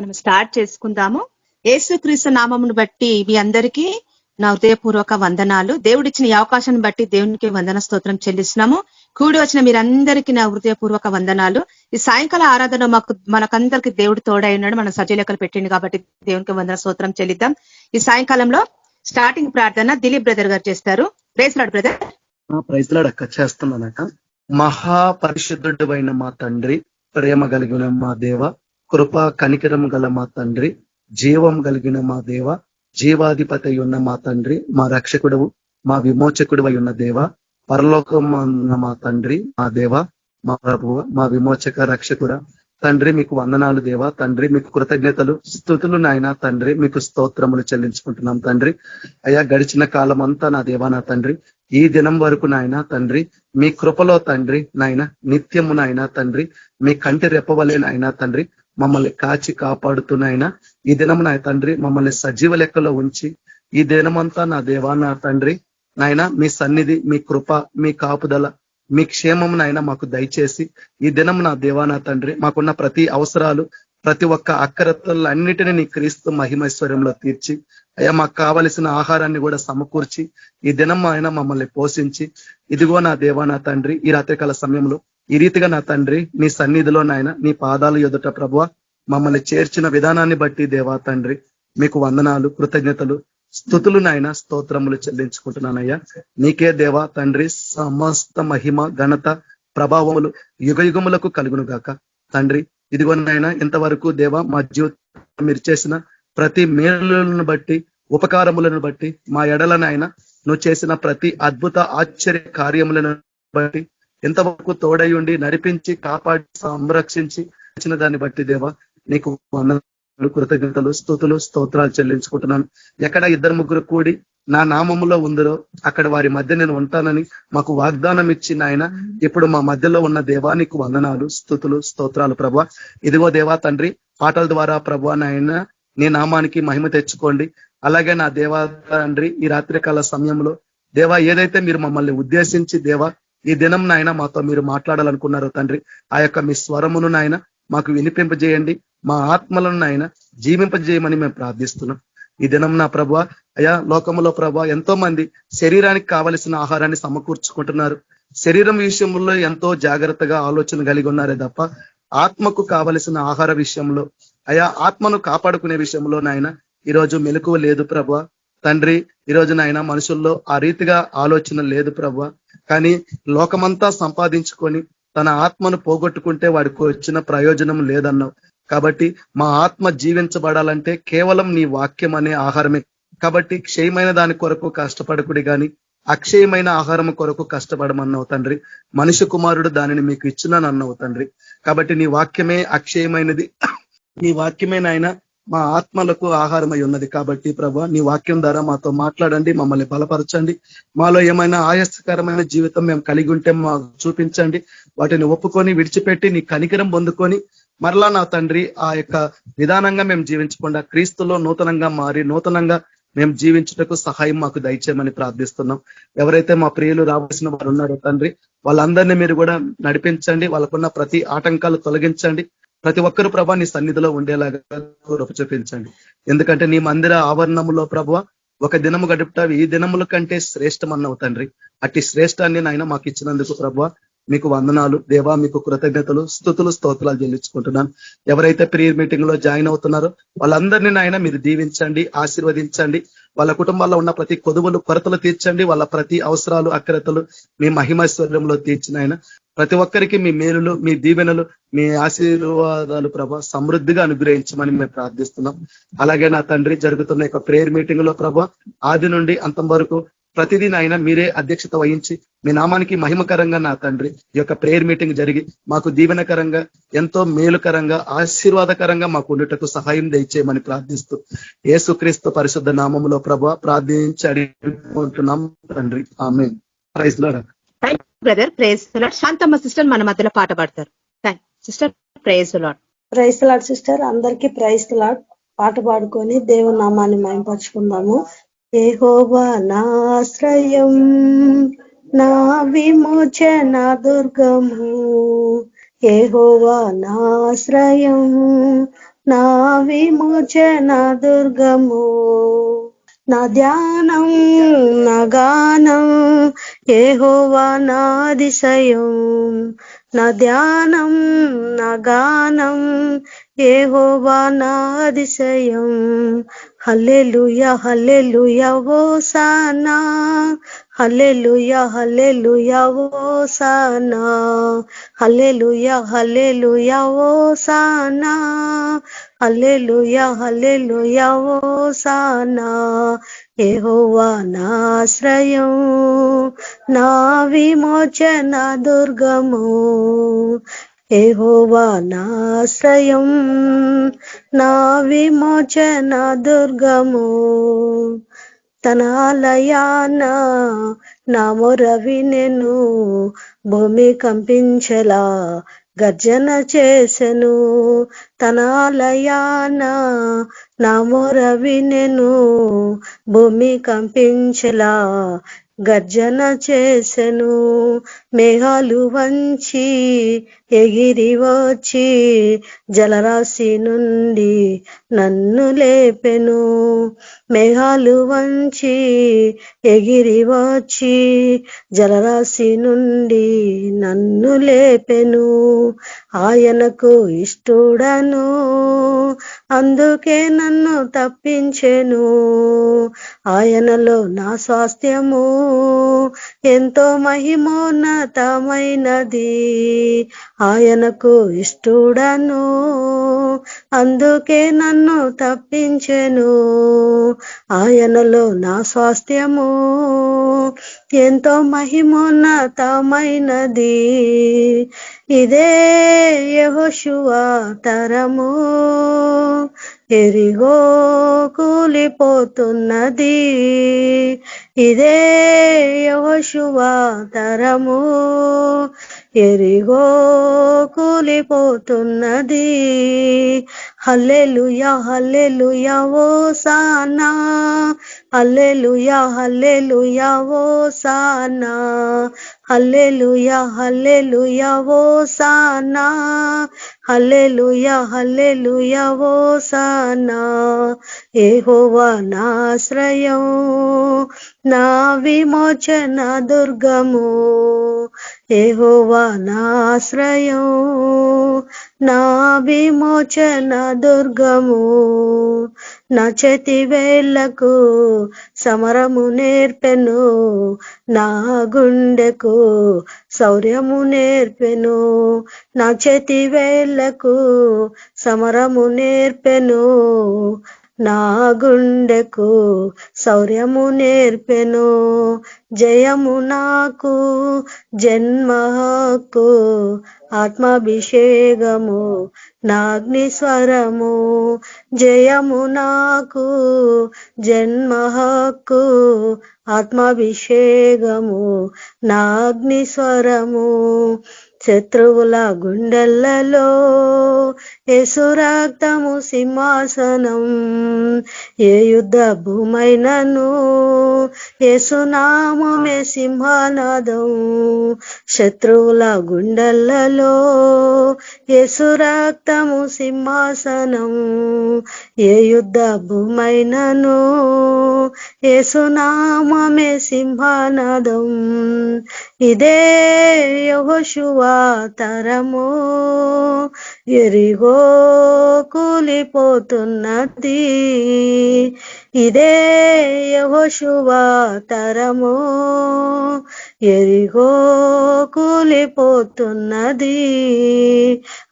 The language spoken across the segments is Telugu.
మనం స్టార్ట్ చేసుకుందాము. యేసుక్రీస్తు నామమును బట్టి మీ అందరికీ నా హృదయపూర్వక వందనాలు. దేవుడిచ్చిన ఈ అవకాశాన్ని బట్టి దేవునికి వందన స్తోత్రం చెల్లిస్తున్నాము. కూడి వచ్చిన మీరందరికీ నా హృదయపూర్వక వందనాలు. ఈ సాయంకాల ఆరాధన మనకందరికి దేవుడు తోడై ఉన్నాడు. మన సజీలకలు పెట్టింది కాబట్టి దేవునికి వందన స్తోత్రం చెల్లిద్దాం. ఈ సాయంకాలంలో స్టార్టింగ్ ప్రార్థన దిలీప్ బ్రదర్ గారు చేస్తారు. Praise lord brother. Praise lord అక్క, చేస్తున్నానక్క. మహాపరిశుద్ధుడు అయిన మా తండ్రి, ప్రేమ కలిగిన మా దేవ, కృప కనికరం గల మా తండ్రి, జీవం కలిగిన మా దేవ, జీవాధిపతి ఉన్న మా తండ్రి, మా రక్షకుడు, మా విమోచకుడు అయి ఉన్న దేవ, పరలోకం ఉన్న మా తండ్రి, మా దేవ, మా ప్రభువ, మా విమోచక రక్షకుడ తండ్రి, మీకు వందనాలు దేవా. తండ్రి మీకు కృతజ్ఞతలు స్తుతులు నాయన తండ్రి, మీకు స్తోత్రములు చెల్లించుకుంటున్నాం తండ్రి. అయ్యా గడిచిన కాలం అంతా నా దేవా నా తండ్రి, ఈ దినం వరకు నాయన తండ్రి, మీ కృపలో తండ్రి నాయన నిత్యము నాయన తండ్రి, మీ కంటి రెప్పవలే నాయన తండ్రి మమ్మల్ని కాచి కాపాడుతున్నాయన. ఈ దినం నా తండ్రి మమ్మల్ని సజీవ లెక్కలో ఉంచి ఈ దినమంతా నా దేవా నా తండ్రి నాయన మీ సన్నిధి, మీ కృప, మీ కాపుదల, మీ క్షేమం నాయన మాకు దయచేసి ఈ దినం నా దేవా నా తండ్రి మాకున్న ప్రతి అవసరాలు, ప్రతి ఒక్క అక్కరతలన్నిటినీ నీ క్రీస్తు మహిమైశ్వర్యంలో తీర్చి అయ్యా మాకు కావలసిన ఆహారాన్ని కూడా సమకూర్చి ఈ దినం ఆయన మమ్మల్ని పోషించి ఇదిగో నా దేవా నా తండ్రి ఈ రాత్రికాల సమయంలో ఈ రీతిగా నా తండ్రి నీ సన్నిధిలో నాయన నీ పాదాలు ఎదుట ప్రభువ మమ్మల్ని చేర్చిన విధానాన్ని బట్టి దేవా తండ్రి మీకు వందనాలు, కృతజ్ఞతలు, స్తుతులు నాయన స్తోత్రములు చెల్లించుకుంటున్నానయ్యా. నీకే దేవా తండ్రి సమస్త మహిమ, ఘనత, ప్రభావములు యుగ యుగములకు కలుగును గాక తండ్రి. ఇదిగో నాయన ఇంతవరకు దేవా మా జీవితం మీరు చేసిన ప్రతి మేలులను బట్టి, ఉపకారములను బట్టి, మా ఎడలనైనా నువ్వు చేసిన ప్రతి అద్భుత ఆశ్చర్య కార్యములను బట్టి, ఎంతవరకు తోడై ఉండి నడిపించి కాపాడి సంరక్షించి ఇచ్చిన దాన్ని బట్టి దేవా నీకు వందనాలు, కృతజ్ఞతలు, స్తుతులు, స్తోత్రాలు చెల్లించుకుంటున్నాను. ఎక్కడ ఇద్దరు ముగ్గురు కూడి నా నామములో ఉందరో అక్కడ వారి మధ్య నేను ఉంటానని మాకు వాగ్దానం ఇచ్చిన ఆయన ఇప్పుడు మా మధ్యలో ఉన్న దేవా నీకు వందనాలు, స్తుతులు, స్తోత్రాలు ప్రభా. ఇదిగో దేవా తండ్రి పాటల ద్వారా ప్రభా నాయన నీ నామానికి మహిమ తెచ్చుకోండి. అలాగే నా దేవా తండ్రి ఈ రాత్రికాల సమయంలో దేవా ఏదైతే మీరు మమ్మల్ని ఉద్దేశించి దేవా ఈ దినం నాయన మాతో మీరు మాట్లాడాలనుకున్నారో తండ్రి ఆ యొక్క మీ స్వరమును నాయన మాకు వినిపింపజేయండి. మా ఆత్మలను నాయన జీవింపజేయమని మేము ప్రార్థిస్తున్నాం. ఈ దినం నా ప్రభా అయా లోకములో ప్రభా ఎంతో మంది శరీరానికి కావలసిన ఆహారాన్ని సమకూర్చుకుంటున్నారు. శరీరం విషయంలో ఎంతో జాగ్రత్తగా ఆలోచన కలిగి ఉన్నారే తప్ప ఆత్మకు కావలసిన ఆహార విషయంలో అయా ఆత్మను కాపాడుకునే విషయంలో నాయన ఈరోజు మెలకువ లేదు ప్రభా తండ్రి. ఈరోజు నాయన మనుషుల్లో ఆ రీతిగా ఆలోచన లేదు ప్రభా. కానీ లోకమంతా సంపాదించుకొని తన ఆత్మను పోగొట్టుకుంటే వాడికి వచ్చిన ప్రయోజనం లేదన్నావు. కాబట్టి మా ఆత్మ జీవించబడాలంటే కేవలం నీ వాక్యం అనే ఆహారమే. కాబట్టి క్షయమైన దాని కొరకు కష్టపడకుడి కానీ అక్షయమైన ఆహారం కొరకు కష్టపడమన్నావు తండ్రి. మనిషి కుమారుడు దానిని మీకు ఇచ్చినానన్నావు తండ్రి. కాబట్టి నీ వాక్యమే అక్షయమైనది, నీ వాక్యమే నాయన మా ఆత్మలకు ఆహారమై ఉన్నది. కాబట్టి ప్రభా నీ వాక్యం ద్వారా మాతో మాట్లాడండి, మమ్మల్ని బలపరచండి. మాలో ఏమైనా ఆయాసకరమైన జీవితం మేము కలిగి ఉంటే మాకు చూపించండి. వాటిని ఒప్పుకొని విడిచిపెట్టి నీ కనికరం పొందుకొని మరలా నా తండ్రి ఆ యొక్క విధానంగా మేము జీవించకుండా క్రీస్తులో నూతనంగా మారి నూతనంగా మేము జీవించుటకు సహాయం మాకు దయచేయమని ప్రార్థిస్తున్నాం. ఎవరైతే మా ప్రియులు రావాల్సిన వారు ఉన్నారో తండ్రి వాళ్ళందరినీ మీరు కూడా నడిపించండి. వాళ్ళకున్న ప్రతి ఆటంకాలు తొలగించండి. ప్రతి ఒక్కరు ప్రభా నీ సన్నిధిలో ఉండేలాగా కృప చూపించండి. ఎందుకంటే నీ మందిర ఆవరణములో ప్రభా ఒక దినము గడుపుట ఈ దినముల కంటే శ్రేష్టమన్నావు తండ్రి. అట్టి శ్రేష్టాన్ని నాయన మాకు ఇచ్చినందుకు ప్రభా మీకు వందనాలు దేవా, మీకు కృతజ్ఞతలు, స్తుతులు, స్తోత్రాలు చెల్లించుకుంటున్నాను. ఎవరైతే ప్రేయర్ మీటింగ్ లో జాయిన్ అవుతున్నారో వాళ్ళందరినీ నాయన మీరు దీవించండి, ఆశీర్వదించండి. వాళ్ళ కుటుంబాల్లో ఉన్న ప్రతి కొదువులు కొరతలు తీర్చండి. వాళ్ళ ప్రతి అవసరాలు అక్రతలు మీ మహిమైశ్వర్యంలో తీర్చిన ఆయన ప్రతి ఒక్కరికి మీ మేలులు, మీ దీవెనలు, మీ ఆశీర్వాదాలు ప్రభా సమృద్ధిగా అనుగ్రహించమని మేము ప్రార్థిస్తున్నాం. అలాగే నా తండ్రి జరుగుతున్న యొక్క ప్రేయర్ మీటింగ్ లో ప్రభా ఆది నుండి అంతం వరకు ప్రతిదీ నాయన మీరే అధ్యక్షత వహించి మీ నామానికి మహిమకరంగా నా తండ్రి ఈ యొక్క ప్రేయర్ మీటింగ్ జరిగి మాకు దీవెనకరంగా ఎంతో మేలుకరంగా ఆశీర్వాదకరంగా మాకు ఉండటకు సహాయం దయచేయమని ప్రార్థిస్తూ యేసుక్రీస్తు పరిశుద్ధ నామములో ప్రభా ప్రార్థించి అడుగుతున్నాం తండ్రి. Amen. Praise lord. Brother praise Lord. Shantamma sister మన మధ్యలో పాట పాడతారు. Sister praise lord. Praise lord sister. అందరికీ ప్రైజ్ లార్డ్. పాట పాడుకొని దేవుని నామాన్ని మహిమపరుచుకుందాము. యెహోవా నా ఆశ్రయం, నా విమోచన దుర్గము, యెహోవా నా ఆశ్రయం, నా విమోచన దుర్గము. నా ధ్యానం నా గానం యెహోవా నా అతిశయం. నా ధ్యానం నా గానం యెహోవా నా అతిశయం. హల్లెలూయా హల్లెలూయా హోసానా, హల్లెలూయా హల్లెలూయా హోసానా, హల్లెలూయా హల్లెలూయా హోసానా, హల్లెలూయా హల్లెలూయా హోసానా. యెహోవా నా ఆశ్రయం, నా విమోచన దుర్గము. యెహోవా నా ఆశ్రయం, నా విమోచన దుర్గము. తన ఆలయాన నా మొర వినెను, భూమి కంపించెలా గర్జన చేసెను. తన ఆలయాన నా మొర వినెను, భూమి కంపించెలా గర్జన చేసెను. మేఘాలు వంచి ఎగిరి వచ్చి జలరాశి నుండి నన్ను లేపెను. మేఘాలు వంచి ఎగిరి వచ్చి జలరాశి నుండి నన్ను లేపెను. ఆయనకు ఇష్టుడను, అందుకే నన్ను తప్పించెను. ఆయనలో నా స్వాస్థ్యము ఎంతో మహిమోన్నతమైనది. ఆయనకు ఇష్టుడను, అందుకే నన్ను తప్పించెను. ఆయనలో నా స్వాస్థ్యము ఎంతో మహిమోన్నతమైనది. ఇదే యెహోషువ తరము, ఎరిగో కూలిపోతున్నది. ఇదే యెహోషువ తరము, ఎరిగో కూలిపోతున్నది. హల్లెలూయా హల్లెలూయా హోసానా, హల్లెలూయా హల్లెలూయా హోసానా, హల్లెలూయా హల్లెలూయా హోసానా, హల్లెలూయా హల్లెలూయా హోసానా. యెహోవా నా ఆశ్రయం, నా విమోచన దుర్గము. యెహోవా నా ఆశ్రయం, నా విమోచన దుర్గము. నా చేతి వేళ్లకు సమరము నేర్పెను, నా గుండెకు శౌర్యము నేర్పెను. నా చేతి వేళ్లకు సమరము నేర్పెను, నా గుండెకు శౌర్యము నేర్పెను. జయము నాకు జన్మ హక్కు, ఆత్మాభిషేకము నా అగ్ని స్వరము. జయము నాకు జన్మ హక్కు, ఆత్మాభిషేకము నా అగ్ని స్వరము. శత్రువుల గుండెలలో యేసు రక్తము సింహాసనం. ఏ యుద్ధ భూమైనను యేసు నామమే సింహానాదం. శత్రువుల గుండెలలో యేసు రక్తము సింహాసనం. ఏ యుద్ధ భూమైనను యేసు నామమే సింహానాదం. ఇదే యెహోషువ తరము, ఎరిగో కూలిపోతున్నది. ఇదే యెహోషువ తరము, ఎరిగో కూలిపోతున్నది.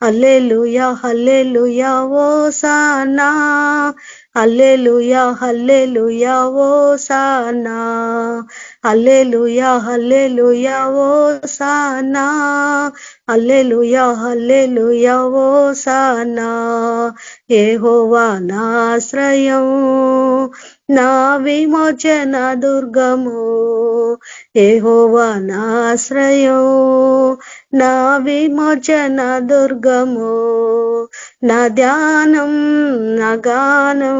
హల్లెలూయా హల్లెలూయా హోసానా, హల్లెలూయా హల్లెలూయా హోసానా, హల్లెలూయా హల్లెలూయా హోసానా, హల్లెలూయా హల్లెలూయా హోసానా. యెహోవా నా ఆశ్రయం, నా విమోచన దుర్గము. యెహోవా నా ఆశ్రయం, నా విమోచన దుర్గము. నా ధ్యానం నా గానం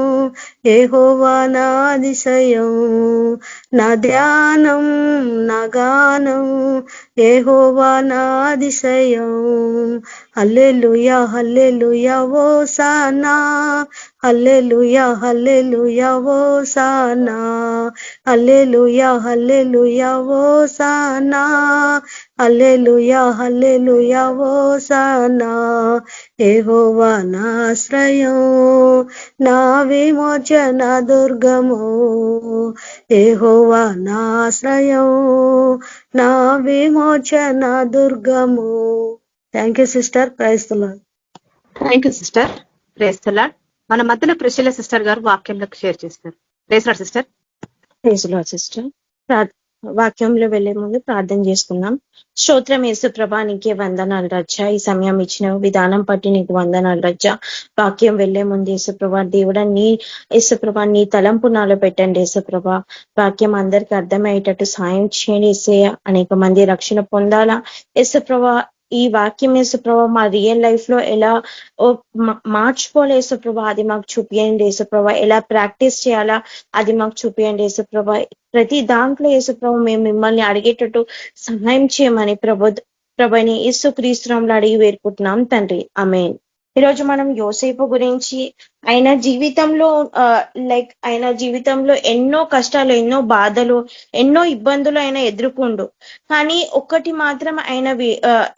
యెహోవా నా అతిశయం. నా ధ్యానం నా గానం యెహోవా నా అతిశయం. హల్లెలూయా హల్లెలూయా హోసానా, హల్లెలూయా హల్లెలూయా హోసానా, హల్లెలూయా హల్లెలూయా హోసానా, హల్లెలూయా హల్లెలూయా హోసానా. యెహోవా నా ఆశ్రయం, నా విమోచన దుర్గము, యెహోవా నా ఆశ్రయం, నా విమోచన దుర్గము. Thank you sister. Praise the lord. Thank you sister. Praise the lord. మన మధ్యలో ప్రిషిల సిస్టర్ గారు వాక్యంలోకి షేర్ చేస్తారు. Praise lord sister. Praise the lord sister. వాక్యంలో వెళ్లే ముందు ప్రార్థన చేసుకుందాం. స్తోత్రం యేసు ప్రభా, నీకే వందనాలు రచ్చా. ఈ సమయం ఇచ్చిన విధానం బట్టి నీకు వందనాలు రచ్చా. వాక్యం వెళ్లే ముందు యేసుప్రభా దేవుడా, నీ యేసుప్రభా నీ తలంపు నాలో పెట్టండి యేసుప్రభా. వాక్యం అందరికీ అర్థమయ్యేటట్టు సాయం చేయండి యేసయ్య. అనేక మంది రక్షణ పొందాలా యేసుప్రభా. ఈ వాక్యం యేసుప్రభా మా రియల్ లైఫ్ లో ఎలా మార్చుకోవాలి యేసుప్రభా, అది మాకు చూపియండి యేసుప్రభా. ఎలా ప్రాక్టీస్ చేయాలా అది మాకు చూపియండి యేసుప్రభా. ప్రతి దాంట్లో యేసుప్రభు మేము మిమ్మల్ని అడిగేటట్టు సహాయం చేయమని ప్రభుని యేసుక్రీస్తునామములో అడిగి వేడుకుంటున్నాం తండ్రి, ఆమేన్. ఈరోజు మనం యోసేపు గురించి ఆయన జీవితంలో ఆయన జీవితంలో ఎన్నో కష్టాలు, ఎన్నో బాధలు, ఎన్నో ఇబ్బందులు ఆయన ఎదుర్కొండు. కానీ ఒక్కటి మాత్రం ఆయన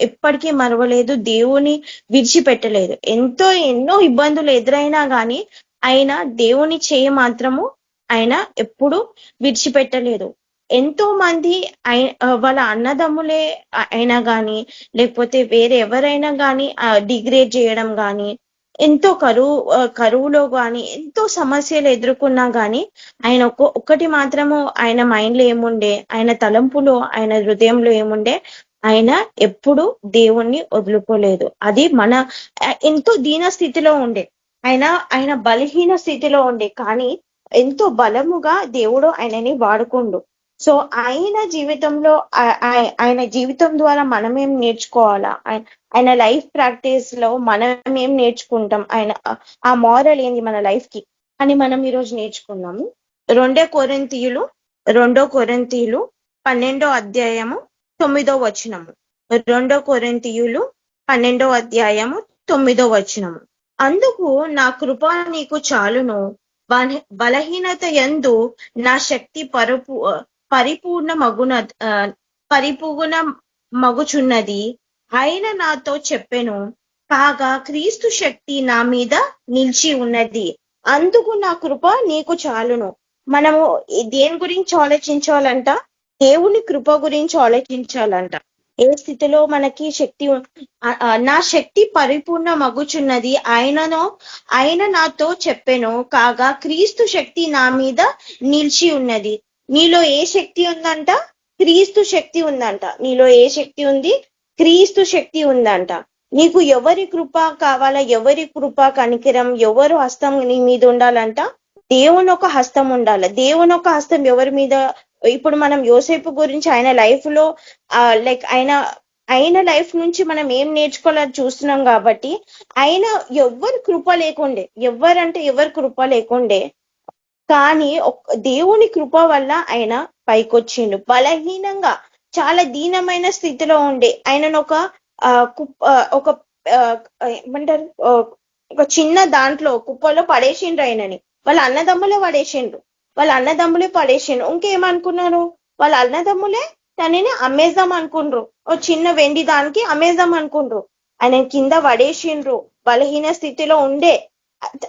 ఎప్పటికీ మరవలేదు, దేవుని విడిచిపెట్టలేదు. ఎన్నో ఇబ్బందులు ఎదురైనా గాని ఆయన దేవుని చేయ మాత్రము ఆయన ఎప్పుడు విడిచిపెట్టలేదు. ఎంతో మంది వాళ్ళ అన్నదమ్ములే అయినా గాని, లేకపోతే వేరే ఎవరైనా గాని డిగ్రేడ్ చేయడం గాని, ఎంతో కరువులో గాని ఎంతో సమస్యలు ఎదుర్కొన్నా గాని ఆయన ఒక్కటి మాత్రము ఆయన మైండ్ లో ఏముండే, ఆయన తలంపులో, ఆయన హృదయంలో ఏముండే, ఆయన ఎప్పుడు దేవుణ్ణి వదులుకోలేదు. అది ఎంతో దీన స్థితిలో ఉండే, ఆయన బలహీన స్థితిలో ఉండే, కానీ ఎంతో బలముగా దేవుడు ఆయనని వాడుకుండు. సో ఆయన జీవితంలో ఆయన జీవితం ద్వారా మనమేం నేర్చుకోవాలా, ఆయన లైఫ్ ప్రాక్టీస్ లో మనం ఏం నేర్చుకుంటాం, ఆయన ఆ మోరల్ ఏంది మన లైఫ్ కి అని మనం ఈరోజు నేర్చుకున్నాము. 2 కొరింథీయులు 12వ అధ్యాయము 9వ వచనము. 2 కొరింథీయులు 12వ అధ్యాయము 9వ వచనము. అందుకు నా కృప నీకు చాలును, బలహీనత యందు నా శక్తి పరిపూర్ణ మగుచున్నది. ఆయన నాతో చెప్పెను, కాగా క్రీస్తు శక్తి నా మీద నిలిచి ఉన్నది. అందుకు నా కృప నీకు చాలును. మనము దేని గురించి ఆలోచించాలంట? దేవుని కృప గురించి ఆలోచించాలంట. ఏ స్థితిలో మనకి శక్తి, నా శక్తి పరిపూర్ణ మగుచున్నది, ఆయన నాతో చెప్పెను, కాగా క్రీస్తు శక్తి నా మీద నిలిచి ఉన్నది. నీలో ఏ శక్తి ఉందంట? క్రీస్తు శక్తి ఉందంట. నీలో ఏ శక్తి ఉంది? క్రీస్తు శక్తి ఉందంట. నీకు ఎవరి కృప కావాలా? ఎవరి కృప కనికరం, ఎవరు హస్తం నీ మీద ఉండాలంట? దేవుని ఒక హస్తం ఉండాలి. దేవుని ఒక హస్తం ఎవరి మీద? ఇప్పుడు మనం యోసేపు గురించి ఆయన లైఫ్ లో ఆయన లైఫ్ నుంచి మనం ఏం నేర్చుకోవాలని చూస్తున్నాం కాబట్టి, ఆయన ఎవరి కృప లేకుండే, ఎవరి కృప లేకుండే, కానీ దేవుని కృప వల్ల ఆయన పైకొచ్చిండు. బలహీనంగా చాలా దీనమైన స్థితిలో ఉండే ఆయనను ఏమంటారు, ఒక చిన్న దాంట్లో కుప్పలో పడేసిండ్రు ఆయనని. వాళ్ళ అన్నదమ్ములే పడేసిండ్రు. ఇంకేమనుకున్నారు? వాళ్ళ అన్నదమ్ములే తనని అమ్మేద్దాం అనుకుండ్రు, ఓ చిన్న వెండి దానికి అమ్మేద్దాం అనుకుండ్రు. ఆయన కింద పడేసిండ్రు. బలహీన స్థితిలో ఉండే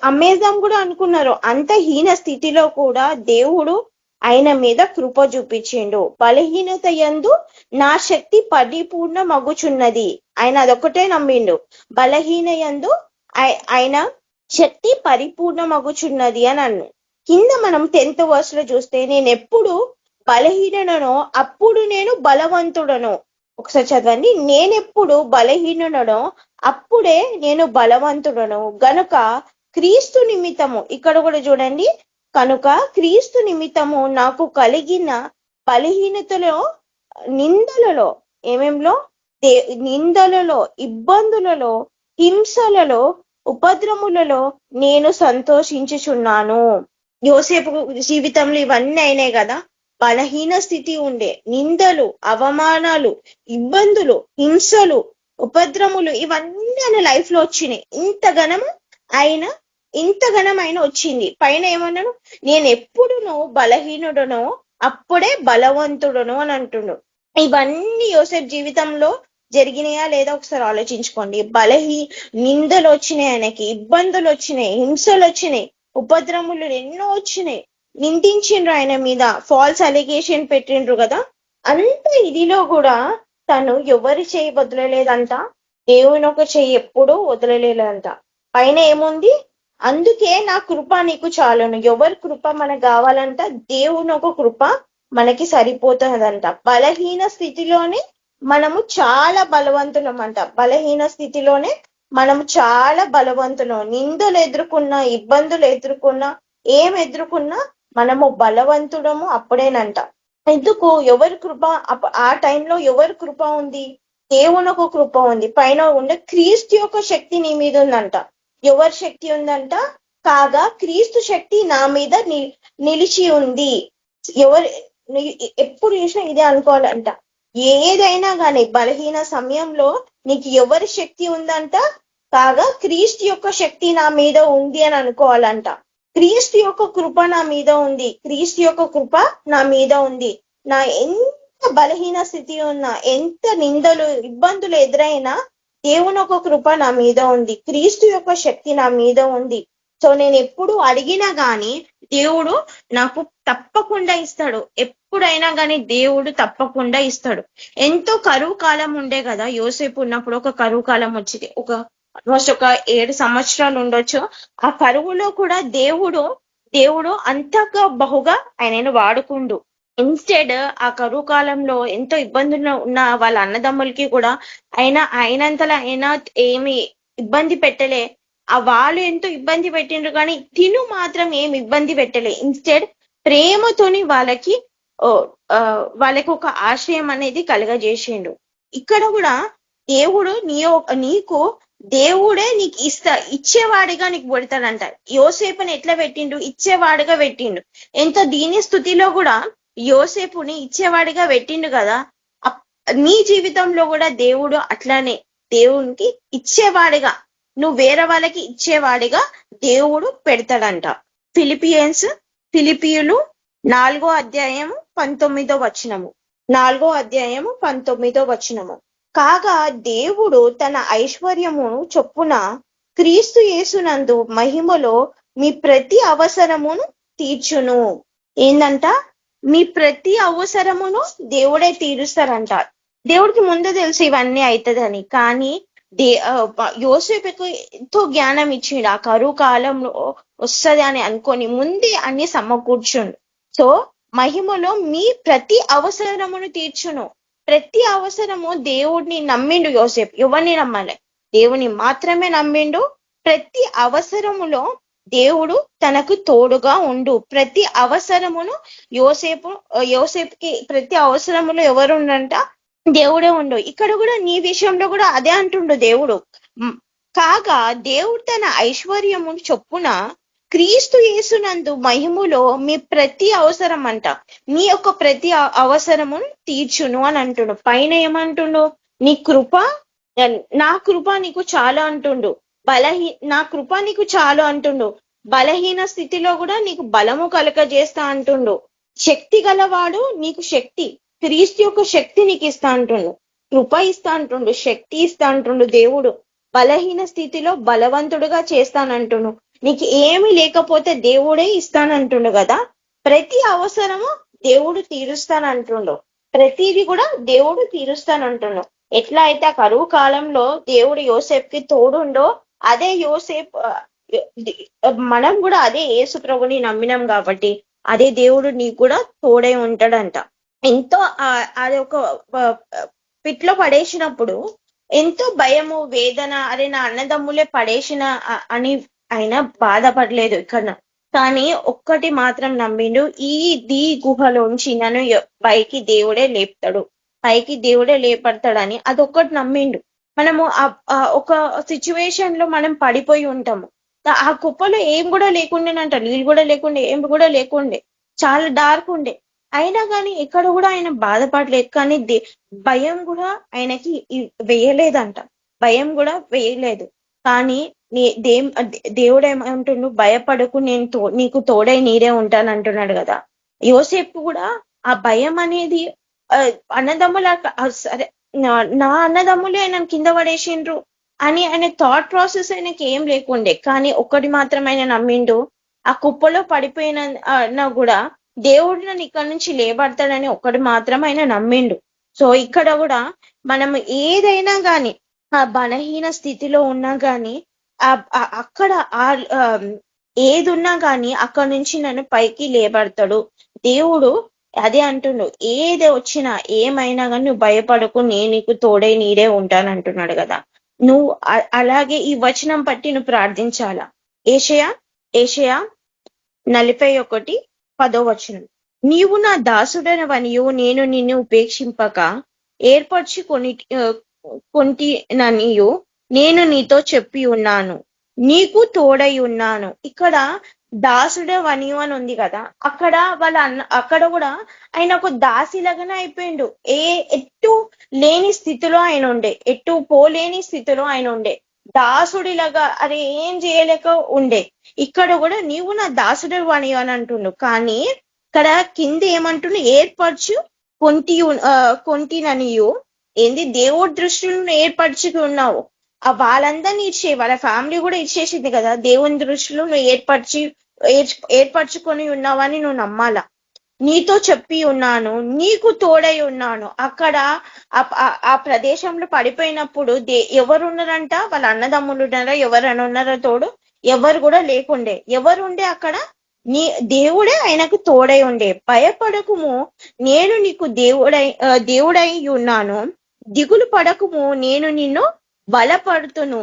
అమ్మేద్దాం కూడా అనుకున్నారు. అంత హీన స్థితిలో కూడా దేవుడు ఆయన మీద కృప చూపించిండు. బలహీనత యందు నా శక్తి పరిపూర్ణ మగుచున్నది. ఆయన అదొకటే నమ్మిండు. బలహీన యందు ఆయన శక్తి పరిపూర్ణ మగుచున్నది అని అన్ను. కింద మనం 10th verse లో చూస్తే, నేను ఎప్పుడు బలహీననో అప్పుడు నేను బలవంతుడను. ఒకసారి చదవండి. నేనెప్పుడు బలహీనుడనో అప్పుడే నేను బలవంతుడను గనుక క్రీస్తు నిమిత్తము, ఇక్కడ కూడా చూడండి, కనుక క్రీస్తు నిమిత్తము నాకు కలిగిన బలహీనతలో, నిందలలో, నిందలలో, ఇబ్బందులలో, హింసలలో, ఉపద్రములలో నేను సంతోషించుచున్నాను. యోసేపు జీవితంలో ఇవన్నీ అయినాయి కదా. బలహీన స్థితి ఉండే, నిందలు, అవమానాలు, ఇబ్బందులు, హింసలు, ఉపద్రములు ఇవన్నీ ఆయన లైఫ్ లో వచ్చినాయి. ఇంతగనం ఆయన వచ్చింది. పైన ఏమన్నాడు, నేను ఎప్పుడునో బలహీనుడనో అప్పుడే బలవంతుడను అని అంటుండు. ఇవన్నీ యోసేపు జీవితంలో జరిగినాయా లేదా ఒకసారి ఆలోచించుకోండి. నిందలు వచ్చినాయి, ఆయనకి ఇబ్బందులు వచ్చినాయి, హింసలు వచ్చినాయి, ఉపద్రములు ఎన్నో వచ్చినాయి, నిందించిండ్రు ఆయన మీద, ఫాల్స్ అలిగేషన్ పెట్టిండ్రు కదా. అంత ఇదిలో కూడా తను ఎవరి చేయి వదలలేదంట, దేవుని ఒక చెయ్యి ఎప్పుడూ వదలలేదంట. పైన ఏముంది, అందుకే నా కృప నీకు చాలును. ఎవరి కృప మనకు కావాలంట, దేవుని ఒక కృప మనకి సరిపోతుందంట. బలహీన స్థితిలోనే మనము చాలా బలవంతులం అంట. బలహీన స్థితిలోనే మనము చాలా బలవంతులం. నిందలు ఎదుర్కొన్నా, ఇబ్బందులు ఎదుర్కొన్నా, ఏం ఎదుర్కొన్నా మనము బలవంతుడము అప్పుడేనంట. ఎందుకు, ఎవరి కృప ఆ టైంలో ఎవరి కృప ఉంది, దేవుని ఒక కృప ఉంది. పైన ఉండే క్రీస్తు యొక్క శక్తి నీ మీద ఉందంట. ఎవరి శక్తి ఉందంట, కాగా క్రీస్తు శక్తి నా మీద నిలిచి ఉంది. ఎప్పుడు చూసినా ఇదే అనుకోవాలంట. ఏదైనా గాని బలహీన సమయంలో నీకు ఎవరి శక్తి ఉందంట, కాగా క్రీస్తు యొక్క శక్తి నా మీద ఉంది అని అనుకోవాలంట. క్రీస్తు యొక్క కృప నా మీద ఉంది, క్రీస్తు యొక్క కృప నా మీద ఉంది. నా ఎంత బలహీన స్థితి ఉన్నా, ఎంత నిందలు ఇబ్బందులు ఎదురైనా దేవుని ఒక కృప నా మీద ఉంది, క్రీస్తు యొక్క శక్తి నా మీద ఉంది. సో నేను ఎప్పుడు అడిగినా గాని దేవుడు నాకు తప్పకుండా ఇస్తాడు. ఎప్పుడైనా గాని దేవుడు తప్పకుండా ఇస్తాడు. ఎంతో కరువు కాలం ఉండే కదా యోసేపు ఉన్నప్పుడు. ఒక కరువు కాలం వచ్చింది, ఆల్మోస్ట్ ఒక 7 సంవత్సరాలు ఉండొచ్చు. ఆ కరువులో కూడా దేవుడు అంతగా బహుగా ఆయనను వాడుకుండు. ఇన్స్టెడ్ ఆ కరువు కాలంలో ఎంతో ఇబ్బందులు ఉన్న వాళ్ళ అన్నదమ్ములకి కూడా ఆయనంతలా అయినా ఏమి ఇబ్బంది పెట్టలే. వాళ్ళు ఎంతో ఇబ్బంది పెట్టిండ్రు కానీ తిను మాత్రం ఏమి ఇబ్బంది పెట్టలే. ఇన్స్టెడ్ ప్రేమతోని వాళ్ళకి ఒక ఆశయం అనేది కలగజేసిండు. ఇక్కడ కూడా దేవుడు నీకు దేవుడే నీకు ఇచ్చేవాడిగా నీకు పెడతాడంట. యోసేపుని ఎట్లా పెట్టిండు, ఇచ్చేవాడిగా పెట్టిండు. ఎంత దీని స్థితిలో కూడా యోసేపుని ఇచ్చేవాడిగా పెట్టిండు కదా. నీ జీవితంలో కూడా దేవుడు అట్లానే దేవునికి ఇచ్చేవాడిగా, నువ్వు వేరే వాళ్ళకి ఇచ్చేవాడిగా దేవుడు పెడతాడంట. ఫిలిపియులు 4వ అధ్యాయము 19వ వచనము. 4వ అధ్యాయము 19వ వచనము. కాగా దేవుడు తన ఐశ్వర్యమును చొప్పున క్రీస్తు యేసునందు మహిమలో మీ ప్రతి అవసరమును తీర్చును. ఏందంట, మీ ప్రతి అవసరమును దేవుడే తీరుస్తారంట. దేవుడికి ముందు తెలుసు ఇవన్నీ అవుతుందని, కానీ యోసేపుకు ఎంతో జ్ఞానం ఇచ్చిండు. ఆ కరువు కాలంలో వస్తుంది అని అనుకొని ముందే అన్ని సమకూర్చుండు. సో మహిమలో మీ ప్రతి అవసరమును తీర్చును. ప్రతి అవసరము దేవుడిని నమ్మిండు యోసేపు. ఎవరిని నమ్మాలి, దేవుని మాత్రమే నమ్మిండు. ప్రతి అవసరములో దేవుడు తనకు తోడుగా ఉండు. ప్రతి అవసరమును యోసేపుకి ప్రతి అవసరములో ఎవరుండంట, దేవుడే ఉండు. ఇక్కడ కూడా నీ విషయంలో కూడా అదే అంటుండు దేవుడు. కాగా దేవుడు తన ఐశ్వర్యము చొప్పున క్రీస్తు యేసునందు మహిమలో మీ ప్రతి అవసరం అంట, నీ యొక్క ప్రతి అవసరమును తీర్చును అని అంటుండు. పైన ఏమంటుండు, నా కృప నీకు చాలా అంటుండు. నా కృప నీకు చాలు అంటుండు. బలహీన స్థితిలో కూడా నీకు బలము కలగజేస్తా అంటుండు. శక్తి గలవాడు నీకు శక్తి, క్రీస్తు యొక్క శక్తి నీకు ఇస్తా అంటుండు. కృప ఇస్తా అంటుండు, శక్తి ఇస్తా అంటుండు. దేవుడు బలహీన స్థితిలో బలవంతుడుగా చేస్తానంటుండు. నీకు ఏమి లేకపోతే దేవుడే ఇస్తానంటుండు కదా. ప్రతి అవసరము దేవుడు తీరుస్తానంటుండు. ప్రతిది కూడా దేవుడు తీరుస్తానంటుండు. ఎట్లా అయితే ఆ కరువు కాలంలో దేవుడు యోసేపుకి తోడుండో, అదే మనం కూడా అదే యేసు ప్రభుని నమ్మినాం కాబట్టి అదే దేవుడు నీకు కూడా తోడై ఉంటాడంట. ఎంతో అది ఒక పిట్లో పడేసినప్పుడు ఎంతో భయము, వేదన, అరే నా అన్నదమ్ములే పడేసిన అని ఆయన బాధపడలేదు ఇక్కడ. కానీ ఒక్కటి మాత్రం నమ్మిండు, ఈ గుహలోంచి నన్ను పైకి దేవుడే లేపుతాడు, పైకి దేవుడే లేపడతాడని అదొక్కటి నమ్మిండు. మనము ఒక సిచ్యువేషన్ లో మనం పడిపోయి ఉంటాము. ఆ కుప్పలో ఏం కూడా లేకుండేనంట, నీళ్ళు కూడా లేకుండే, ఏం కూడా లేకుండే, చాలా డార్క్ ఉండే. అయినా కానీ ఎక్కడ కూడా ఆయన బాధపడలేదు. కానీ భయం కూడా ఆయనకి వేయలేదంట. భయం కూడా వేయలేదు. కానీ దేవుడు ఏమంటుండు, భయపడకు, నేను నీకు తోడై నీడే ఉంటాను అంటున్నాడు కదా. యోసేపు కూడా ఆ భయం అనేది అన్నదమ్ముల సరే నా అన్నదమ్ములే ఆయన కింద పడేసిండ్రు అని ఆయన థాట్ ప్రాసెస్ ఆయనకి ఏం లేకుండే. కానీ ఒక్కటి మాత్రం ఆయన నమ్మిండు, ఆ కుప్పలో పడిపోయినా కూడా దేవుడు నన్ను ఇక్కడ నుంచి లేబడతాడని ఒక్కటి మాత్రం ఆయన నమ్మిండు. సో ఇక్కడ కూడా మనం ఏదైనా గాని ఆ బలహీన స్థితిలో ఉన్నా గాని అక్కడ ఏది ఉన్నా గాని అక్కడ నుంచి నన్ను పైకి లేబడతాడు దేవుడు. అదే అంటుండు, ఏది వచ్చినా ఏమైనా కానీ నువ్వు భయపడకు, నేను నీకు తోడై నీడే ఉంటాను అంటున్నాడు కదా. నువ్వు అలాగే ఈ వచనం బట్టి నువ్వు ప్రార్థించాలా. ఏషయా 41:10 నీవు నా దాసుడనవనియు నేను నిన్ను ఉపేక్షింపక ఏర్పరచి కొంటిననియు నేను నీతో చెప్పి ఉన్నాను, నీకు తోడై ఉన్నాను. ఇక్కడ దాసుడవనియు అని ఉంది కదా, అక్కడ అక్కడ కూడా ఆయన ఒక దాసిలాగానే అయిపోయిండు. ఎట్టు లేని స్థితిలో ఆయన ఉండే, ఎట్టు పోలేని స్థితిలో ఆయన ఉండే, దాసుడిలాగా అది ఏం చేయలేక ఉండే. ఇక్కడ కూడా నీవు నా దాసుడు అని అంటుండు. కానీ ఇక్కడ కింద ఏమంటుండు, ఏర్పరచు కొంటిననియు ఏంది, దేవుడి దృష్టిలో ఏర్పరచుకు ఉన్నావు. వాళ్ళందరినీ వాళ్ళ ఫ్యామిలీ కూడా ఇచ్చేసింది కదా. దేవుని దృష్టిలో నువ్వు ఏర్పరచుకొని ఉన్నావని నువ్వు నమ్మాలా. నీతో చెప్పి ఉన్నాను, నీకు తోడై ఉన్నాను. అక్కడ ఆ ప్రదేశంలో పడిపోయినప్పుడు ఎవరున్నారంట, వాళ్ళ అన్నదమ్ములు ఉన్నారా, ఎవరైనా ఉన్నారా తోడు? ఎవరు కూడా లేకుండే. ఎవరుండే అక్కడ? దేవుడే ఆయనకు తోడై ఉండే. భయపడకుము, నేను నీకు దేవుడై ఉన్నాను, దిగులు పడకుము, నేను నిన్ను బలపడుతును,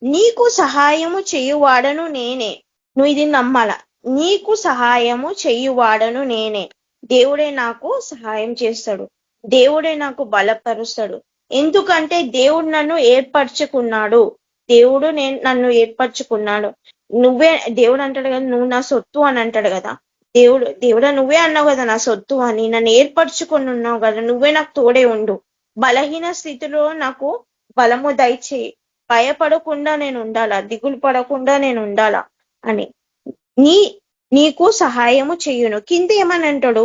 నీకు సహాయము చేయువాడను నేనే. నువ్వు ఇది నమ్మాల, నీకు సహాయము చేయువాడను నేనే. దేవుడే నాకు సహాయం చేస్తాడు, దేవుడే నాకు బలపరుస్తాడు. ఎందుకంటే దేవుడు నన్ను ఏర్పరచుకున్నాడు, దేవుడు నన్ను ఏర్పరచుకున్నాడు. దేవుడు అంటాడు కదా, నువ్వు నా సొత్తు అని అంటాడు కదా. దేవుడా నువ్వే అన్నావు కదా నా సొత్తు అని, నన్ను ఏర్పరచుకొని ఉన్నావు కదా, నువ్వే నాకు తోడే ఉండు, బలహీన స్థితిలో నాకు బలము దయచేయి, భయపడకుండా నేను ఉండాలా, దిగులు పడకుండా నేను ఉండాలా అని నీకు సహాయము చెయ్యును. కింద ఏమని అంటాడు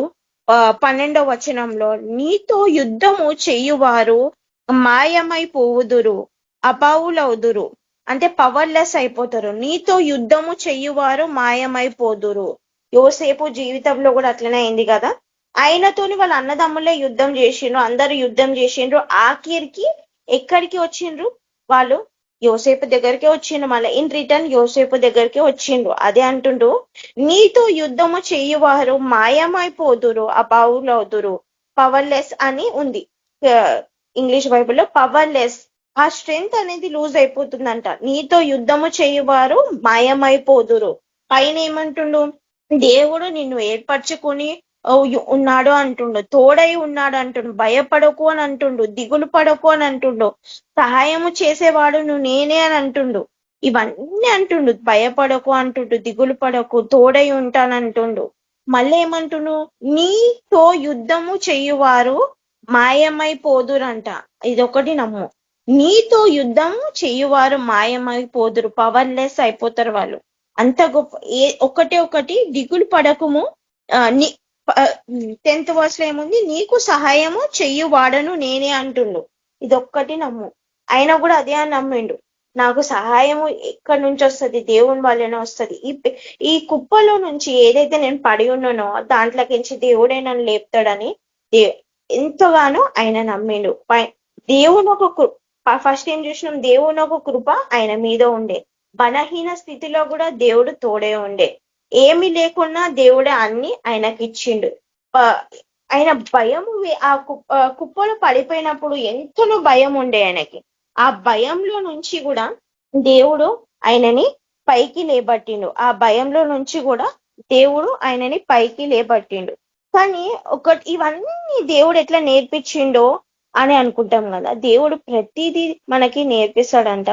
12వ వచనంలో, నీతో యుద్ధము చెయ్యువారు మాయమైపోవుదురు, అపావులవుదురు, అంటే పవర్లెస్ అయిపోతారు. నీతో యుద్ధము చెయ్యువారు మాయమైపోదురు. యోసేపు జీవితంలో కూడా అట్లనే అయింది కదా. ఆయనతోని వాళ్ళ అన్నదమ్ములే యుద్ధం చేసిండ్రు, అందరు యుద్ధం చేసిండ్రు. ఆఖరికి ఎక్కడికి వచ్చిండ్రు వాళ్ళు? యోసేపు దగ్గరికే వచ్చిండ్రు. మళ్ళీ ఇన్ రిటర్న్ యోసేపు దగ్గరికి వచ్చిండ్రు. అదే అంటుండ్రు, నీతో యుద్ధము చెయ్యువారు మాయమైపోదురు, అపావులవుదురు. పవర్లెస్ అని ఉంది ఇంగ్లీష్ బైబిల్లో. పవర్లెస్, ఆ స్ట్రెంగ్త్ అనేది లూజ్ అయిపోతుందంట. నీతో యుద్ధము చేయువారు మాయమైపోదురు. పైన ఏమంటుండు, దేవుడు నిన్ను ఏర్పరచుకుని ఉన్నాడు అంటుండు, తోడై ఉన్నాడు అంటుండు, భయపడకు అని అంటుండు, దిగులు పడకు అని అంటుండు, సహాయము చేసేవాడు నువ్వు నేనే అని అంటుండు. ఇవన్నీ అంటుండు, భయపడకు అంటుండు, దిగులు పడకు, తోడై ఉంటానంటుండు. మళ్ళీ ఏమంటుండు, నీతో యుద్ధము చెయ్యువారు మాయమైపోదురంట. ఇదొకటి నమ్ము, నీతో యుద్ధము చెయ్యువారు మాయమైపోదురు, పవర్లెస్ అయిపోతారు వాళ్ళు. అంత గొప్ప. ఒకటి దిగులు పడకుము. 10th verse లో ఏముంది, నీకు సహాయము చెయ్యువాడను నేనే అంటుండు. ఇదొక్కటి నమ్ము. అయినా కూడా అదే అని నమ్మిండు, నాకు సహాయము ఎక్కడి నుంచి వస్తుంది, దేవుని వల్లనే వస్తుంది. ఈ కుప్పలో నుంచి ఏదైతే నేను పడి ఉన్నానో దాంట్లోకించి దేవుడే నన్ను లేపుతాడని ఎంతగానో ఆయన నమ్మిండు. దేవుని ఒక ఫస్ట్ ఏం చూసినాం, దేవుని ఒక కృప ఆయన మీద ఉండే. బలహీన స్థితిలో కూడా దేవుడు తోడే ఉండే. ఏమి లేకున్నా దేవుడే అన్ని ఆయనకి ఇచ్చిండు. ఆయన భయము ఆ కుప్పలో పడిపోయినప్పుడు ఎంతలో భయం ఉండే ఆయనకి. ఆ భయంలో నుంచి కూడా దేవుడు ఆయనని పైకి లేబట్టిండు. ఆ భయంలో నుంచి కూడా దేవుడు ఆయనని పైకి లేబట్టిండు. కానీ ఇవన్నీ దేవుడు ఎట్లా నేర్పించిండో అని అనుకుంటాం కదా. దేవుడు ప్రతిదీ మనకి నేర్పిస్తాడంట.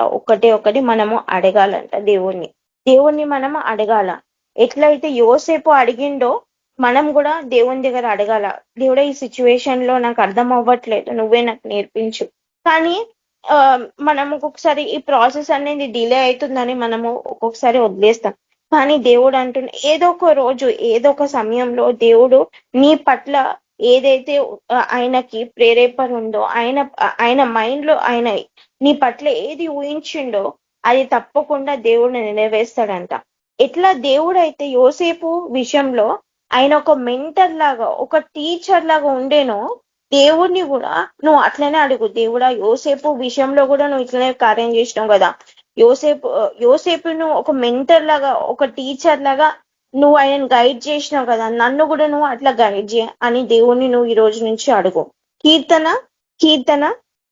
ఒకటి మనము అడగాలంట దేవుణ్ణి మనము అడగాల. ఎట్లయితే యోసేపు అడిగిండో మనం కూడా దేవుని దగ్గర అడగాల, దేవుడా ఈ సిచ్యువేషన్ లో నాకు అర్థం అవ్వట్లేదు, నువ్వే నాకు నేర్పించు. కానీ మనం ఒక్కొక్కసారి ఈ ప్రాసెస్ అనేది డిలే అవుతుందని మనము ఒక్కొక్కసారి వదిలేస్తాం. కానీ దేవుడు అంటున్న ఏదో ఒక రోజు ఏదో ఒక సమయంలో దేవుడు నీ పట్ల ఏదైతే ఆయనకి ప్రేరేపణ ఉందో, ఆయన మైండ్ లో ఆయన నీ పట్ల ఏది ఊహించిండో అది తప్పకుండా దేవుడు నెరవేర్స్తాడంట. ఎట్లా దేవుడు అయితే యోసేపు విషయంలో ఆయన ఒక మెంటర్ లాగా, ఒక టీచర్ లాగా ఉండేనో, దేవుడిని కూడా నువ్వు అట్లనే అడుగు, దేవుడా యోసేపు విషయంలో కూడా నువ్వు ఇట్లనే కార్యం చేసినావు కదా, యోసేపును ఒక మెంటర్ లాగా, ఒక టీచర్ లాగా నువ్వు ఆయనను గైడ్ చేసినావు కదా, నన్ను కూడా నువ్వు అట్లా గైడ్ చేయ అని దేవుణ్ణి నువ్వు ఈ రోజు నుంచి అడుగు. కీర్తన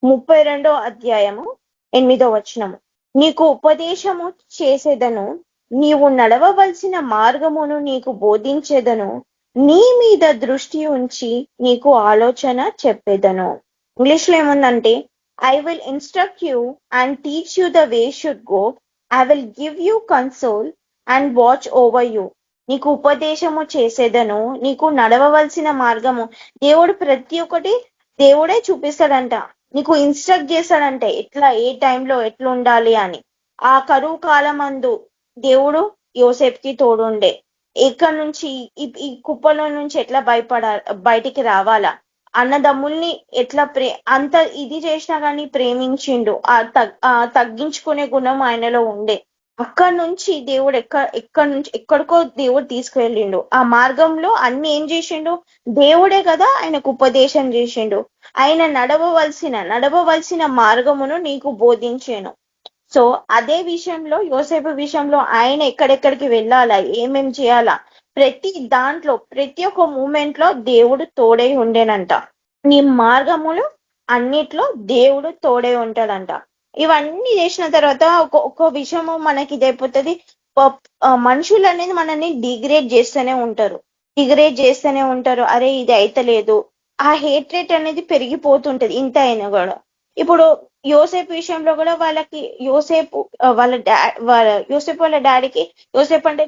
32:8 నీకు ఉపదేశము చేసేదను, నీవు నడవవలసిన మార్గమును నీకు బోధించేదను, నీ మీద దృష్టి ఉంచి నీకు ఆలోచన చెప్పేదను. ఇంగ్లీష్ లో ఏముందంటే, I will instruct you and teach you the way should go, I will give you console and watch over you. నీకు ఉపదేశము చేసేదను, నీకు నడవవలసిన మార్గము, దేవుడు ప్రతి ఒక్కటి దేవుడే చూపిస్తాడంట, నీకు ఇన్స్ట్రక్ట్ చేస్తాడంటే ఎట్లా ఏ టైంలో ఎట్లా ఉండాలి అని. ఆ కరువు కాలమందు దేవుడు యోసేపుకి తోడుండే, ఎక్కడి నుంచి ఈ కుప్పలో నుంచి ఎట్లా బయటికి రావాలా, అన్నదమ్ముల్ని ఎట్లా అంత ఇది చేసినా కానీ ప్రేమించిండు, తగ్గించుకునే గుణం ఆయనలో ఉండే. అక్కడి నుంచి దేవుడు ఎక్కడికో దేవుడు తీసుకువెళ్ళిండు. ఆ మార్గంలో అన్ని ఏం చేసిండు, దేవుడే కదా ఆయనకు ఉపదేశం చేసిండు. ఆయన నడవవలసిన మార్గమును నీకు బోధించాను. సో అదే విషయంలో యోసేపు విషయంలో ఆయన ఎక్కడెక్కడికి వెళ్ళాలా, ఏమేం చేయాలా, ప్రతి దాంట్లో ప్రతి ఒక్క మూమెంట్ లో దేవుడు తోడై ఉండేనంట. నీ మార్గములు అన్నిట్లో దేవుడు తోడై ఉంటాడంట. ఇవన్నీ చేసిన తర్వాత ఒక విషయము మనకి ఇదైపోతుంది, మనుషులు అనేది మనల్ని డిగ్రేడ్ చేస్తూనే ఉంటారు. అరే ఇది అయితలేదు, ఆ హేట్రేట్ అనేది పెరిగిపోతుంటది ఇంత అయినా కూడా. ఇప్పుడు యోసేపు విషయంలో కూడా యోసేపు వాళ్ళ డాడీకి యోసేపు అంటే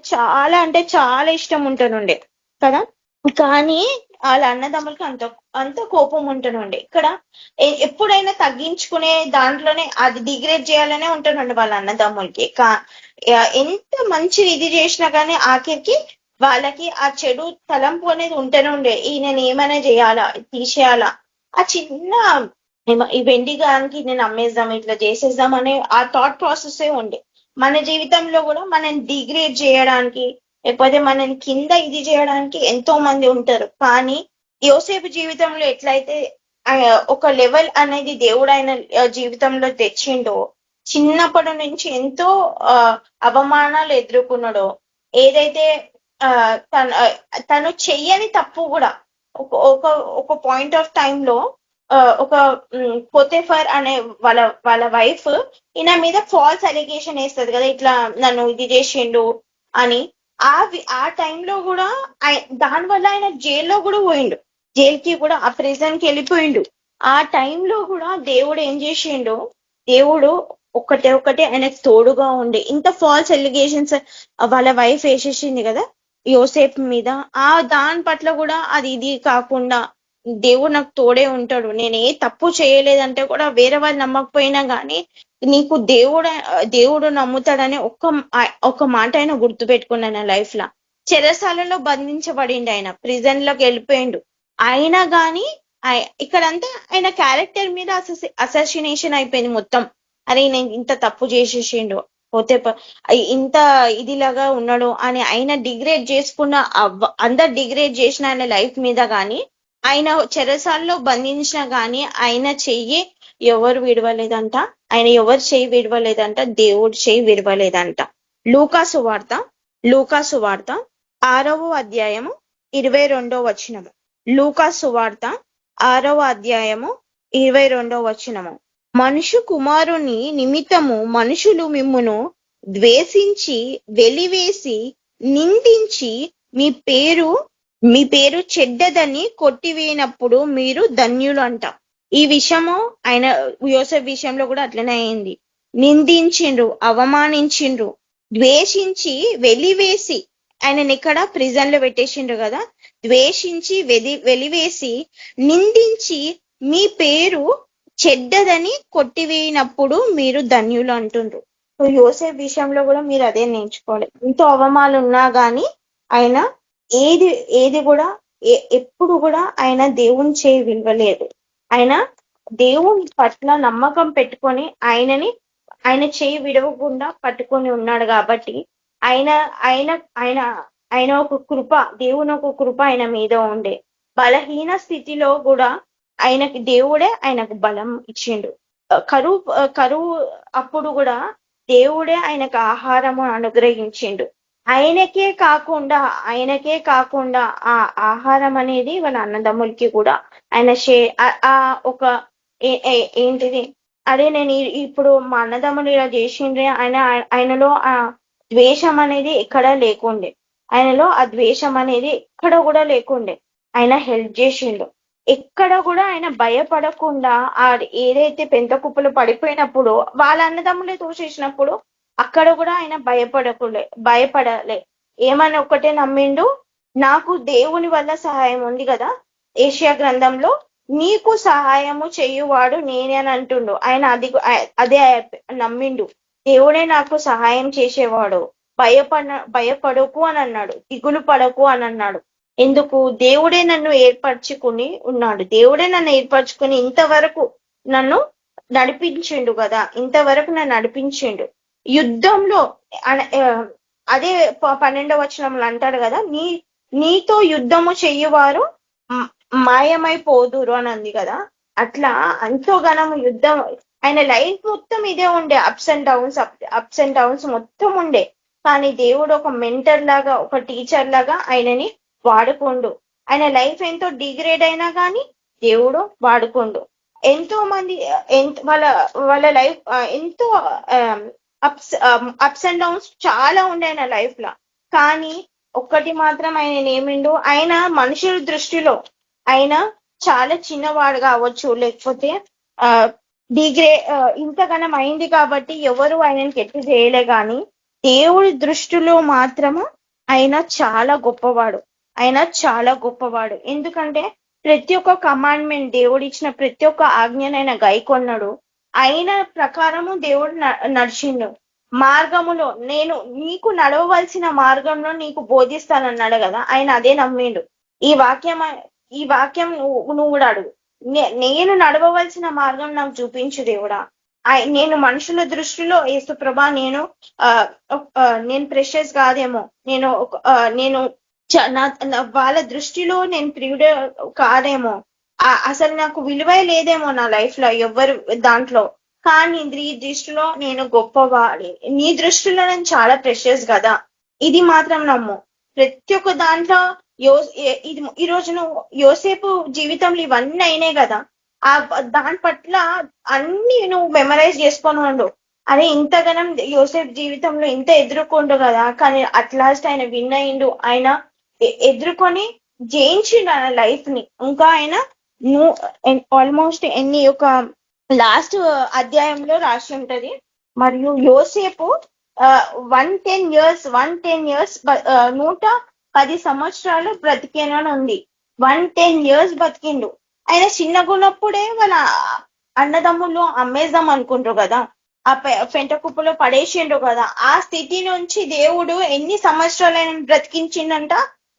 చాలా ఇష్టం ఉంటుండే కదా, కానీ వాళ్ళ అన్నదమ్ములకి అంత కోపం ఉంటుండే. ఇక్కడ ఎప్పుడైనా తగ్గించుకునే దాంట్లోనే అది డిగ్రేడ్ చేయాలనే ఉంటుండే వాళ్ళ అన్నదమ్ములకి. ఎంత మంచి ఇది చేసినా కానీ ఆఖరికి వాళ్ళకి ఆ చెడు తలంపు అనేది ఉంటేనే ఉండే, నేను ఏమైనా చేయాలా, తీసేయాలా, ఆ చిన్న ఈ వెండిగానికి నేను అమ్మేద్దాం, ఇట్లా చేసేద్దాం అనే ఆ థాట్ ప్రాసెస్ ఉండే. మన జీవితంలో కూడా మనం డిగ్రేడ్ చేయడానికి, లేకపోతే మనని కింద ఇది చేయడానికి ఎంతో మంది ఉంటారు. కానీ యోసేపు జీవితంలో ఎట్లయితే ఒక లెవెల్ అనేది దేవుడు ఆయన జీవితంలో తెచ్చిండో, చిన్నప్పటి నుంచి ఎంతో అవమానాలు ఎదుర్కొన్నాడో, ఏదైతే తను చెయ్యని తప్పు కూడా ఒక పాయింట్ ఆఫ్ టైమ్ లో ఒక పొతెఫర్ అనే వాళ్ళ వైఫ్ ఈయన మీద ఫాల్స్ అలిగేషన్ వేస్తుంది కదా, ఇట్లా నన్ను ఇది చేసిండు అని. ఆ టైంలో కూడా దానివల్ల ఆయన జైల్లో కూడా పోయిండు, జైలుకి కూడా ఆ ప్రిజన్ కి వెళ్ళిపోయిండు. ఆ టైంలో కూడా దేవుడు ఏం చేసిండు, దేవుడు ఒకటే ఆయనకు తోడుగా ఉండే. ఇంత ఫాల్స్ ఎలిగేషన్స్ వాళ్ళ వైఫ్ వేసేసింది కదా యోసేపు మీద, దాని పట్ల కూడా అది ఇది కాకుండా దేవుడు నాకు తోడే ఉంటాడు, నేను ఏ తప్పు చేయలేదంటే కూడా వేరే వాళ్ళు నమ్మకపోయినా కానీ నీకు దేవుడు నమ్ముతాడని ఒక్క మాట ఆయన గుర్తు పెట్టుకున్నాను నా లైఫ్ లా. చెరసాలలో బంధించబడిండు, ఆయన ప్రిజన్ లోకి వెళ్ళిపోయిండు. అయినా కానీ ఇక్కడంతా ఆయన క్యారెక్టర్ మీద అససినేషన్ అయిపోయింది మొత్తం. అరే నేను ఇంత తప్పు చేసేసిండు, పోతే ఇంత ఇదిలాగా ఉన్నాడు అని ఆయన డిగ్రేడ్ చేసుకున్న, అందరు డిగ్రేడ్ చేసిన ఆయన లైఫ్ మీద కానీ, ఆయన చెరసాల్లో బంధించినా గాని ఆయన చెయ్యి ఎవరు విడవలేదంట, ఎవరు చెయ్యి విడవలేదంట, దేవుడు చెయ్యి విడవలేదంట. లూకాసు వార్త 6:22. లూకాసు వార్త 6:22. మనుషు కుమారుని నిమిత్తము మనుషులు మిమ్మును ద్వేషించి వెలివేసి నిందించి మీ పేరు చెడ్డదని కొట్టివేయినప్పుడు మీరు ధన్యులు అంట. ఈ విషయము ఆయన యోసేపు విషయంలో కూడా అట్లనే అయింది. నిందించిండ్రు, అవమానించిండ్రు, ద్వేషించి వెలివేసి ఆయనని ఇక్కడ ప్రిజన్ లో పెట్టేసిండ్రు కదా. ద్వేషించి వెలివేసి నిందించి మీ పేరు చెడ్డదని కొట్టివేయినప్పుడు మీరు ధన్యులు అంటుండ్రు. యోసేపు విషయంలో కూడా మీరు అదే నేర్చుకోవాలి. ఎంతో అవమానాలు ఉన్నా గాని ఆయన ఏది కూడా ఎప్పుడు కూడా ఆయన దేవుని చేయి విలువలేదు. ఆయన దేవుని పట్ల నమ్మకం పెట్టుకొని ఆయన చేయి విడవకుండా పట్టుకొని ఉన్నాడు. కాబట్టి ఆయన ఆయన ఆయన ఆయన ఒక కృప, దేవుని ఒక కృప ఆయన మీద ఉండే. బలహీన స్థితిలో కూడా దేవుడే ఆయనకు బలం ఇచ్చిండు. కరువు అప్పుడు కూడా దేవుడే ఆయనకు ఆహారము అనుగ్రహించిండు. ఆయనకే కాకుండా ఆ ఆహారం అనేది వాళ్ళ అన్నదమ్ములకి కూడా ఆయన ఒక ఏంటిది, అదే నేను ఇప్పుడు మా అన్నదమ్ములు ఇలా చేసిండ్రే, ఆయనలో ఆ ద్వేషం అనేది ఎక్కడా లేకుండే. ఆయనలో ఆ ద్వేషం అనేది ఎక్కడ కూడా లేకుండే. ఆయన హెల్ప్ చేసిండు. ఎక్కడ కూడా ఆయన భయపడకుండా ఏదైతే పెంత కుప్పలు పడిపోయినప్పుడు వాళ్ళ అన్నదమ్ములే తోసేసినప్పుడు అక్కడ కూడా ఆయన భయపడలే. ఏమని ఒక్కటే నమ్మిండు, నాకు దేవుని వల్ల సహాయం ఉంది కదా. ఏషియా గ్రంథంలో నీకు సహాయము చేయువాడు నేనే అని అంటుండు. ఆయన అదే నమ్మిండు. దేవుడే నాకు సహాయం చేసేవాడు, భయపడకు అని అన్నాడు, దిగులు పడకు అని అన్నాడు. ఎందుకు? దేవుడే నన్ను ఏర్పరచుకుని ఉన్నాడు. దేవుడే నన్ను ఏర్పరచుకుని ఇంతవరకు నన్ను నడిపించిండు కదా. ఇంతవరకు నన్ను నడిపించిండు. యుద్ధంలో అదే 12వ వచనంలో అంటాడు కదా, నీతో యుద్ధము చెయ్యవారు మాయమైపోదురు అని అంది కదా. అట్లా ఎంతోగానం యుద్ధం, ఆయన లైఫ్ మొత్తం ఇదే ఉండే, అప్స్ అండ్ డౌన్స్ మొత్తం ఉండే. కానీ దేవుడు ఒక మెంటర్ లాగా, ఒక టీచర్ లాగా ఆయనని వాడుకోండు. ఆయన లైఫ్ ఎంతో డిగ్రేడ్ అయినా కానీ దేవుడు వాడుకోండు. ఎంతో మంది వాళ్ళ లైఫ్ ఎంతో అప్స్ అండ్ డౌన్స్ చాలా ఉండే ఆయన లైఫ్ లో. కానీ ఒక్కటి మాత్రం ఆయన ఏమిండు, ఆయన మనుషుల దృష్టిలో ఆయన చాలా చిన్నవాడు కావచ్చు, లేకపోతే ఇంతగానం అయింది కాబట్టి ఎవరు ఆయనకి ఎట్టు చేయలే. కానీ దేవుడి దృష్టిలో మాత్రము ఆయన చాలా గొప్పవాడు. ఎందుకంటే ప్రతి ఒక్క కమాండ్మెంట్, దేవుడు ఇచ్చిన ప్రతి ఒక్క ఆజ్ఞనైన గైకొన్నాడు. ఆయన ప్రకారము దేవుడు నడిచిండు. మార్గములో నీకు నడవవలసిన మార్గంలో నీకు బోధిస్తానన్నాడు కదా. ఆయన అదే నమ్మిండు. ఈ వాక్యం నువ్వు కూడా అడుగు, నేను నడవవలసిన మార్గం నాకు చూపించు దేవుడా. నేను మనుషుల దృష్టిలో యేసు ప్రభా నేను ప్రెషస్ కాదేమో, నేను వాళ్ళ దృష్టిలో నేను ప్రియుడు కాదేమో, అసలు నాకు విలువే లేదేమో నా లైఫ్ లో ఎవరు దాంట్లో. కానీ నీ దృష్టిలో నేను గొప్పవాడి, నీ దృష్టిలో నేను చాలా ప్రెషస్ కదా. ఇది మాత్రం నమ్ము. ప్రతి ఒక్క దాంట్లో ఈ రోజు నువ్వు యోసేపు జీవితంలో ఇవన్నీ అయినాయి కదా, దాని పట్ల అన్ని నువ్వు మెమరైజ్ చేసుకొని ఉండు. అదే ఇంతగానం యోసేపు జీవితంలో ఇంత ఎదుర్కొండు కదా, కానీ అట్ లాస్ట్ ఆయన విన్ అయిండు. ఆయన ఎదుర్కొని జయించిండు ఆయన లైఫ్ ని. ఇంకా ఆయన ఆల్మోస్ట్ ఒక లాస్ట్ అధ్యాయంలో రాసి ఉంటది. మరియు యోసేపు 110 years 110 సంవత్సరాలు బ్రతికేను అని ఉంది. 110 years బతికిండు. ఆయన చిన్నగున్నప్పుడే వాళ్ళ అన్నదమ్ములు అమ్మేద్దాం అనుకుంటారు కదా, ఆ పెంట కుప్పలో పడేసిండు కదా. ఆ స్థితి నుంచి దేవుడు ఎన్ని సంవత్సరాలు ఆయన బ్రతికించిండంట?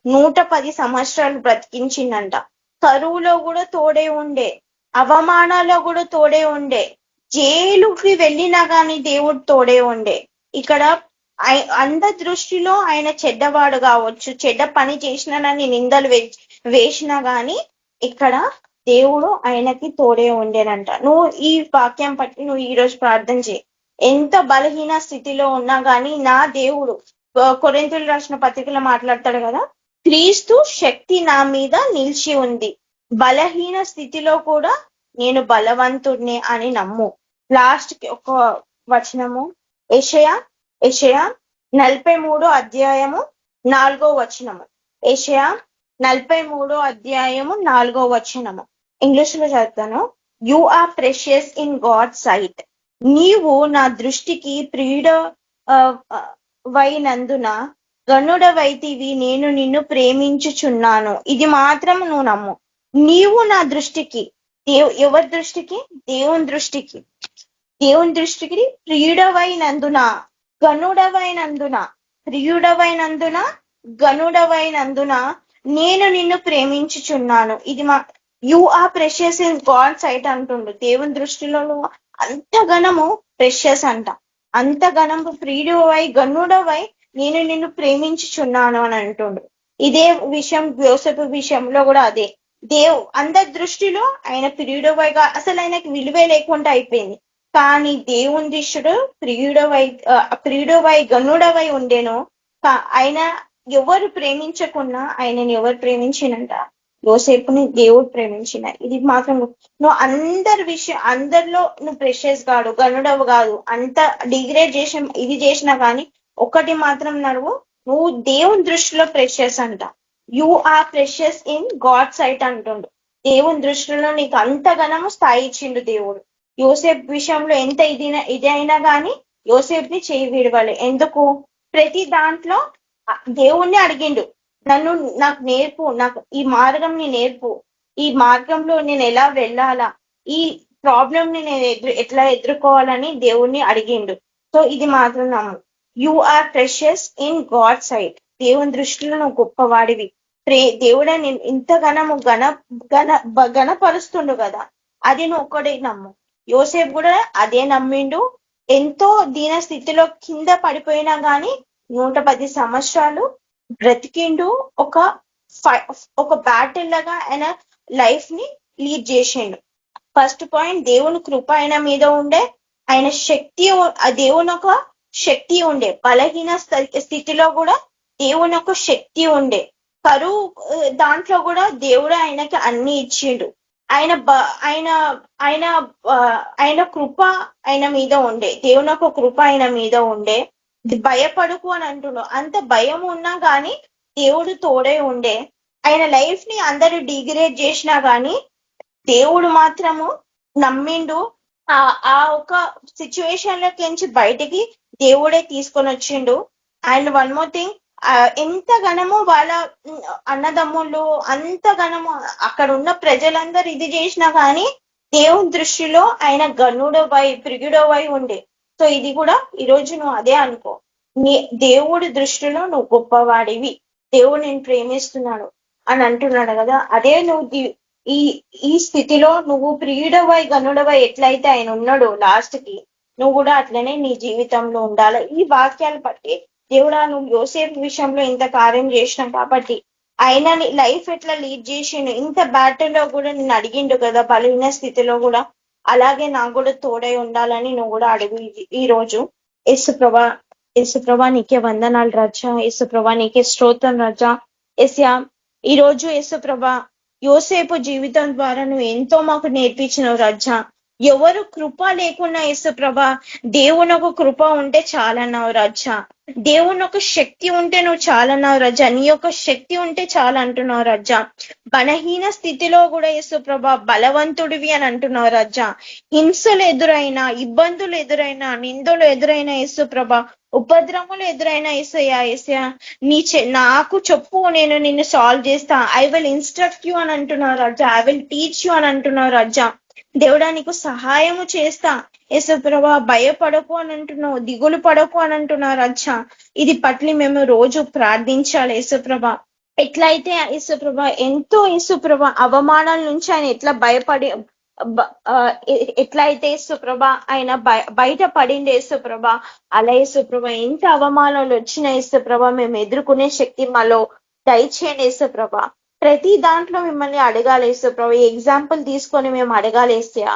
110 సంవత్సరాలు బ్రతికించిండంట. కరువులో కూడా తోడే ఉండే, అవమానాల్లో కూడా తోడే ఉండే, జైలుకి వెళ్ళినా గాని దేవుడు తోడే ఉండే. ఇక్కడ అందరి దృష్టిలో ఆయన చెడ్డవాడు కావచ్చు, చెడ్డ పని చేసినానని నిందలు వేసినా గాని ఇక్కడ దేవుడు ఆయనకి తోడే ఉండేనంట. నువ్వు ఈ వాక్యం పట్టి నువ్వు ఈ రోజు ప్రార్థన చేయి. ఎంత బలహీన స్థితిలో ఉన్నా గాని నా దేవుడు, కొరింథీయులకు రాసిన పత్రికలో మాట్లాడతాడు కదా, క్రీస్తు శక్తి నా మీద నిలిచి ఉంది, బలహీన స్థితిలో కూడా నేను బలవంతుడిని అని నమ్ము. లాస్ట్ కి ఒక వచనము, యెషయా 43 అధ్యాయము 4వ వచనము. యెషయా 43 అధ్యాయము 4వ వచనము. ఇంగ్లీష్ లో చదువుతాను. You are precious in God sight. నీవు నా దృష్టికి ప్రియుడవైనందున గనుడవైతివి, నేను నిన్ను ప్రేమించుచున్నాను. ఇది మాత్రం నువ్వు నమ్ము. నీవు నా దృష్టికి, ఎవరి దృష్టికి? దేవుని దృష్టికి ప్రియుడవైనందున, గనుడవైనందున, ప్రియుడవైనందున, గనుడవైనందున నేను నిన్ను ప్రేమించుచున్నాను. ఇది you are precious in God sight అంటుండు. దేవుని దృష్టిలో నువ్వు అంత గణము ప్రెషియస్ అంట. అంత గణము ప్రియుడవై, గనుడవై నేను నిన్ను ప్రేమించుచున్నాను అని అంటుండు. ఇదే విషయం యోసేపు విషయంలో కూడా అదే. అందరి దృష్టిలో ఆయన ప్రియుడవైగా అసలు ఆయనకి విలువే లేకుండా అయిపోయింది. కానీ దేవుని దృష్టిలో ప్రియుడవై గనుడవై ఉండేనో. ఆయన ఎవరు ప్రేమించకున్నా ఆయనని ఎవరు ప్రేమించినంట? యోసేపుని దేవుడు ప్రేమించిన. ఇది మాత్రం నువ్వు అందరిలో నువ్వు ప్రెషియస్ కాదు, గనుడవు కాదు, అంత డిగ్రేడ్ చేసి ఇది చేసినా కానీ ఒకటి మాత్రం నువ్వు దేవుని దృష్టిలో ప్రెషియస్ అంట. You are precious in God sight అంటుండు. దేవుని దృష్టిలో నీకు అంత ఘనము స్థాయి ఇచ్చిండు దేవుడు. యోసేపు విషయంలో ఎంత ఇది అయినా కానీ యోసేపుని చేయి విడవాలి. ఎందుకు? ప్రతి దాంట్లో దేవుణ్ణి అడిగిండు, నాకు నేర్పు, నాకు ఈ మార్గం ని నేర్పు, ఈ మార్గంలో నేను ఎలా వెళ్ళాలా, ఈ ప్రాబ్లం ని నేను ఎట్లా ఎదుర్కోవాలని దేవుణ్ణి అడిగిండు. సో ఇది మాత్రం నమ్ము. You are precious in God sight. దేవుని దృష్టిలో నువ్వు గొప్పవాడివి. దేవుడే నేను ఇంతగానము గణపరుస్తుండు కదా, అది నువ్వు ఒక్కడే నమ్ము. యోసేపు కూడా అదే నమ్మిండు. ఎంతో దీన స్థితిలో కింద పడిపోయినా గాని 110 సంవత్సరాలు బ్రతికిండు. ఒక బ్యాటిల్ లాగా ఆయన లైఫ్ ని లీడ్ చేసిండు. ఫస్ట్ పాయింట్, దేవుని కృప ఆయన మీద ఉండే, ఆయన శక్తి, దేవుని ఒక శక్తి ఉండే. బలహీన స్థితిలో కూడా దేవుని ఒక శక్తి ఉండే. కరువు దాంట్లో కూడా దేవుడు ఆయనకి అన్ని ఇచ్చిండు. ఆయన కృప ఆయన మీద ఉండే, దేవుని ఒక కృప ఆయన మీద ఉండే. భయపడుకు అని అంటున్నావు. అంత భయం ఉన్నా గాని దేవుడు తోడే ఉండే. ఆయన లైఫ్ ని అందరూ డిగ్రేడ్ చేసినా గాని దేవుడు మాత్రము నమ్మిండు. ఆ ఒక సిచ్యువేషన్ లోకి బయటికి దేవుడే తీసుకొని వచ్చిండు. అండ్ వన్ మోర్ థింగ్, ఎంత ఘనము వాళ్ళ అన్నదమ్ముళ్ళు, అంత ఘనము అక్కడ ఉన్న ప్రజలందరూ ఇది చేసినా కానీ దేవుని దృష్టిలో ఆయన గనుడవై, ప్రియుడవై ఉండే. సో ఇది కూడా ఈరోజు నువ్వు అదే అనుకో. దేవుడి దృష్టిలో నువ్వు గొప్పవాడివి, దేవుడు నేను ప్రేమిస్తున్నాడు అని అంటున్నాడు కదా. అదే నువ్వు ఈ స్థితిలో నువ్వు ప్రియుడవై, గనుడవై ఎట్లయితే ఆయన ఉన్నాడు లాస్ట్ కి, నువ్వు కూడా అట్లనే నీ జీవితంలో ఉండాలి. ఈ వాక్యాలు బట్టి దేవుడా నువ్వు యోసేపు విషయంలో ఇంత కార్యం చేసినావు కాబట్టి ఆయన లైఫ్ ఎట్లా లీడ్ చేసిండు, ఇంత బ్యాటిల్లో కూడా నేను అడిగిండు కదా, బలహీన స్థితిలో కూడా అలాగే నాకు కూడా తోడై ఉండాలని నువ్వు కూడా అడుగు. ఈ రోజు యేసుప్రభా నీకే వందనాలు రాజా, యేసుప్రభా నీకే స్తోత్రం రాజా. యేసయ్యా ఈ రోజు యేసుప్రభా యోసేపు జీవితం ద్వారా నువ్వు ఎంతో మాకు నేర్పించినావు రాజా. ఎవరు కృప లేకున్నా యేసుప్రభా దేవుని ఒక కృప ఉంటే చాలన్నావు రాజా. దేవుని ఒక శక్తి ఉంటే నువ్వు చాలన్నావు రాజా. నీ యొక్క శక్తి ఉంటే చాలా అంటున్నావు రాజా. బలహీన స్థితిలో కూడా యేసుప్రభా బలవంతుడివి అని అంటున్నావు రాజా. హింసలు ఎదురైనా, ఇబ్బందులు ఎదురైనా, నిందలు ఎదురైనా యేసుప్రభా, ఉపద్రవములు ఎదురైనా యేసయ్యా నాకు చెప్పు, నేను నిన్ను సాల్వ్ చేస్తా. ఐ విల్ ఇన్స్ట్రక్ట్ యూ అని అంటున్నావు రాజా. ఐ విల్ టీచ్ యూ అని అంటున్నావు రాజా. దేవుడా నీకు సహాయము చేస్తా యేసుప్రభా. భయపడకు అని అంటున్నావు, దిగులు పడకు అని అంటున్నావు రాజా. ఇది పట్ల మేము రోజు ప్రార్థించాలి యేసుప్రభా. ఎట్లయితే యేసుప్రభా ఎంతో యేసుప్రభా అవమానాల నుంచి ఆయన ఎట్లయితే యేసుప్రభా ఆయన బయట పడింది యేసుప్రభా, అలా యేసుప్రభా ఎంత అవమానాలు వచ్చిన యేసుప్రభా మేము ఎదుర్కొనే శక్తి మాలో దయచేయండి యేసుప్రభా. ప్రతి దాంట్లో మిమ్మల్ని అడగాలి యేసుప్రభా. ఎగ్జాంపుల్ తీసుకొని మేము అడగాలి యేసయ్యా.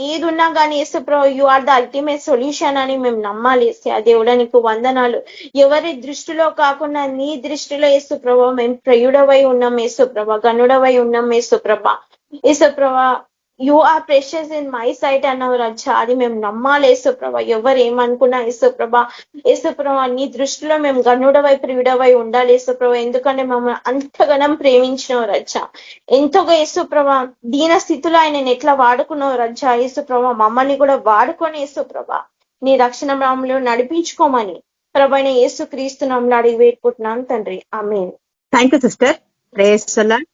ఏది ఉన్నా కానీ యేసుప్రభా you are the ultimate solution అని మేము నమ్మాలి యేసయ్యా. దేవుడా నీకు వందనాలు. ఎవరి దృష్టిలో కాకుండా నీ దృష్టిలో యేసుప్రభా మేము ప్రియుడవై ఉన్నాం యేసుప్రభా, గనుడవై ఉన్నాం యేసుప్రభా. You are precious in my sight అన్నావు రాజా. అది మేము నమ్మాలి యేసుప్రభా. ఎవరు ఏమనుకున్నా యేసుప్రభా నీ దృష్టిలో మేము గనుడవై, ప్రియుడవై ఉండాలి యేసుప్రభా. ఎందుకంటే మమ్మల్ని అంతగానం ప్రేమించినావు రాజా. ఎంతోగా యేసుప్రభా దీన స్థితిలో ఆయన ఎట్లా వాడుకున్నావు రాజా. యేసుప్రభా మమ్మల్ని కూడా వాడుకొని యేసుప్రభా నీ రక్షణ నామములో నడిపించుకోమని ప్రభువైన యేసు క్రీస్తు నామములో అడిగి వేడుకుంటున్నాం తండ్రి, amen. Thank you sister. Praise Lord.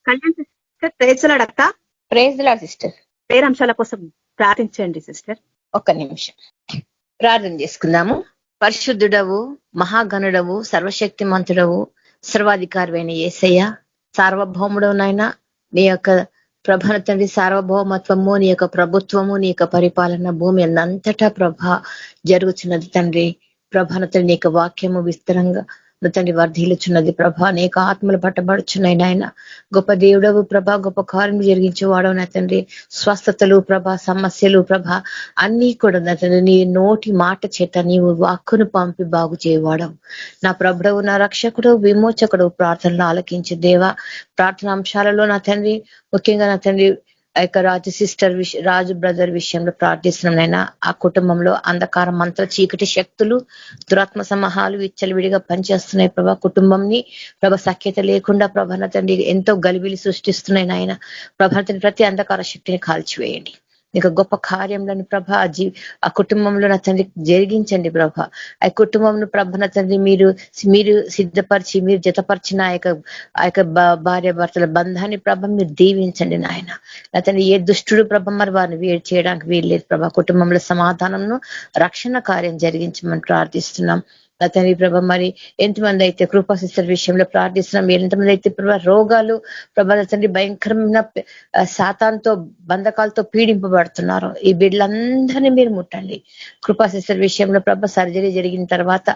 Kalyan sister, praise Lord అక్క. Praise the lord sister. పేరు అంశాల కోసం ప్రార్థించండి సిస్టర్. ఒక్క నిమిషం ప్రార్థన చేసుకుందాము. పరిశుద్ధుడవు, మహాగణుడవు, సర్వశక్తిమంతుడవు, సర్వాధికారమైన యేసయ్య, సార్వభౌముడవు నాయన, నీ యొక్క ప్రభన తండ్రి సార్వభౌమత్వము, నీ యొక్క ప్రభుత్వము, నీ యొక్క పరిపాలన భూమి అంతటా జరుగుతున్నది తండ్రి. ప్రభన తండ్రి నీ యొక్క వాక్యము విస్తరంగా తండ్రి వర్ధిల్లుచున్నది ప్రభా. అనేక ఆత్మలు పట్టబడుచున్నాయి నాయన. గొప్ప దేవుడవు ప్రభా, గొప్ప కార్యం జరిగించేవాడవు నా తండ్రి. స్వస్థతలు ప్రభా, సమస్యలు ప్రభా అన్నీ కూడా నా తండ్రి నీ నోటి మాట చేత నీవు వాక్కును పంపి బాగు చేయవాడవు నా ప్రభుడవు, నా రక్షకుడు, విమోచకుడు. ప్రార్థనలు ఆలకించే దేవా, ప్రార్థన అంశాలలో నా తండ్రి ముఖ్యంగా నా తండ్రి ఆ యొక్క రాజు బ్రదర్ విషయంలో ప్రార్థిస్తున్నాం నైనా. ఆ కుటుంబంలో అంధకార మంత్ర చీకటి శక్తులు, దురాత్మ సమూహాలు విచ్చలవిడిగా పనిచేస్తున్నాయి ప్రభా. కుటుంబంని ప్రభ సఖ్యత లేకుండా ప్రభన తండ్రి ఎంతో గలిబిలి సృష్టిస్తున్నాయి నాయన. ప్రభన తండ్రి ప్రతి అంధకార శక్తిని కాల్చివేయండి. నీకు గొప్ప కార్యంలోని ప్రభ ఆ కుటుంబంలో నా తండ్రి జరిగించండి ప్రభ. ఆ కుటుంబంలో ప్రభ నా తండ్రి మీరు సిద్ధపరిచి మీరు జతపరిచిన ఆ యొక్క భార్య భర్తల బంధాన్ని ప్రభ మీరు దీవించండి నాయన. నా తండ్రి ఏ దుష్టుడు ప్రభ మరి వారిని వేడి చేయడానికి వీల్లేదు ప్రభ. కుటుంబంలో సమాధానంను రక్షణ కార్యం జరిగించమని ప్రార్థిస్తున్నాం నా తండ్రి ప్రభ. మరి ఎంతమంది అయితే కృపా సిస్టర్ విషయంలో ప్రార్థిస్తున్నాం, ఎంతమంది అయితే ప్రభ రోగాలు ప్రభ తండ్రి భయంకరమైన సాతాన్తో బంధకాలతో పీడింపబడుతున్నారు, ఈ బిడ్డలందరినీ మీరు ముట్టండి. కృపా సిస్టర్ విషయంలో ప్రభ సర్జరీ జరిగిన తర్వాత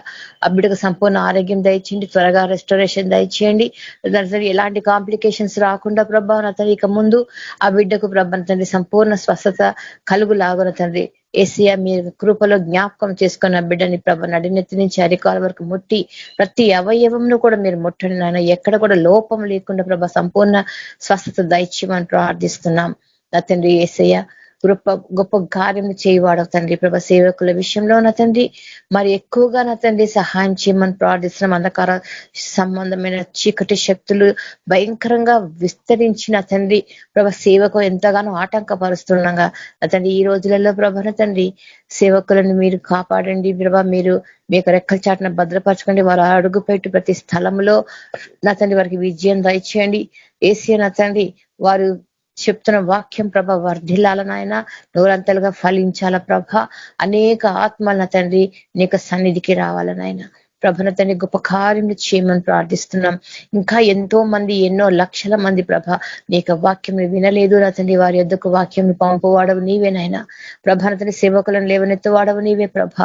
ఆ బిడ్డకు సంపూర్ణ ఆరోగ్యం దయచేయండి, త్వరగా రెస్టోరేషన్ దయచేయండి. ఎలాంటి కాంప్లికేషన్స్ రాకుండా ప్రభ నా తండ్రి ఇక ముందు ఆ బిడ్డకు ప్రభ తండ్రి సంపూర్ణ స్వస్థత కలుగులాగున తండ్రి ఏసియా మీరు కృపలో జ్ఞాపకం చేసుకున్న బిడ్డని ప్రభ నడినెత్తి నుంచి అరికాల వరకు ముట్టి ప్రతి అవయవంను కూడా మీరు ముట్టండి నాయన. ఎక్కడ కూడా లోపం లేకుండా ప్రభ సంపూర్ణ స్వస్థత దయచేయమని ప్రార్థిస్తున్నాం నా తండ్రి ఏసయ్య. గొప్ప కార్యం చేయవాడవు తండ్రి ప్రభ. సేవకుల విషయంలో నా తండ్రి మరి ఎక్కువగా నా తండ్రి సహాయం చేయమని ప్రార్థిస్తున్నాం. అంధకార సంబంధమైన చీకటి శక్తులు భయంకరంగా విస్తరించిన తండ్రి ప్రభ సేవకు ఎంతగానో ఆటంకపరుస్తుండగా నా తండ్రి ఈ రోజులలో ప్రభ తండ్రి సేవకులను మీరు కాపాడండి ప్రభ. మీరు మీ యొక్క రెక్కల చాటున భద్రపరచుకోండి. వారు అడుగుపెట్టి ప్రతి స్థలంలో నా తండ్రి వారికి విజయం దయచేయండి ఏసియా నా తండ్రి. వారు చెప్తున్న వాక్యం ప్రభ వర్ధిల్లాల నాయన, నూరంతలుగా ఫలించాల ప్రభ. అనేక ఆత్మల తండ్రి నీకు సన్నిధికి రావాలనాయన ప్రభన తండ్రి. గొప్ప కార్యం చేయమని ప్రార్థిస్తున్నాం. ఇంకా ఎంతో మంది ఎన్నో లక్షల మంది ప్రభ నీకు వాక్యం వినలేదు నా తండ్రి. వారి యొద్దకు వాక్యం పంపువాడవు నీవేనైనా ప్రభన తండ్రి. సేవకులను లేవనెత్తువాడవు నీవే ప్రభ.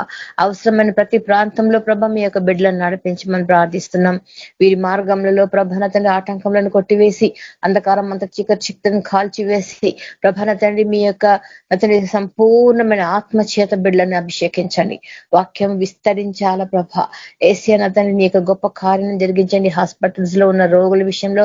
అవసరమైన ప్రతి ప్రాంతంలో ప్రభ మీ యొక్క బిడ్డలను నడిపించమని ప్రార్థిస్తున్నాం. వీరి మార్గంలో ప్రభన తండ్రి ఆటంకంలను కొట్టివేసి అంధకారం అంత చీకటి శక్తిని కాల్చివేసి ప్రభన తండ్రి మీ యొక్క తండ్రి సంపూర్ణమైన ఆత్మచేత బిడ్డలను అభిషేకించండి. వాక్యం విస్తరించాల ప్రభ. ఏసియా తండ్రి నీ యొక్క గొప్ప కార్యం జరిగించండి. హాస్పిటల్స్ లో ఉన్న రోగుల విషయంలో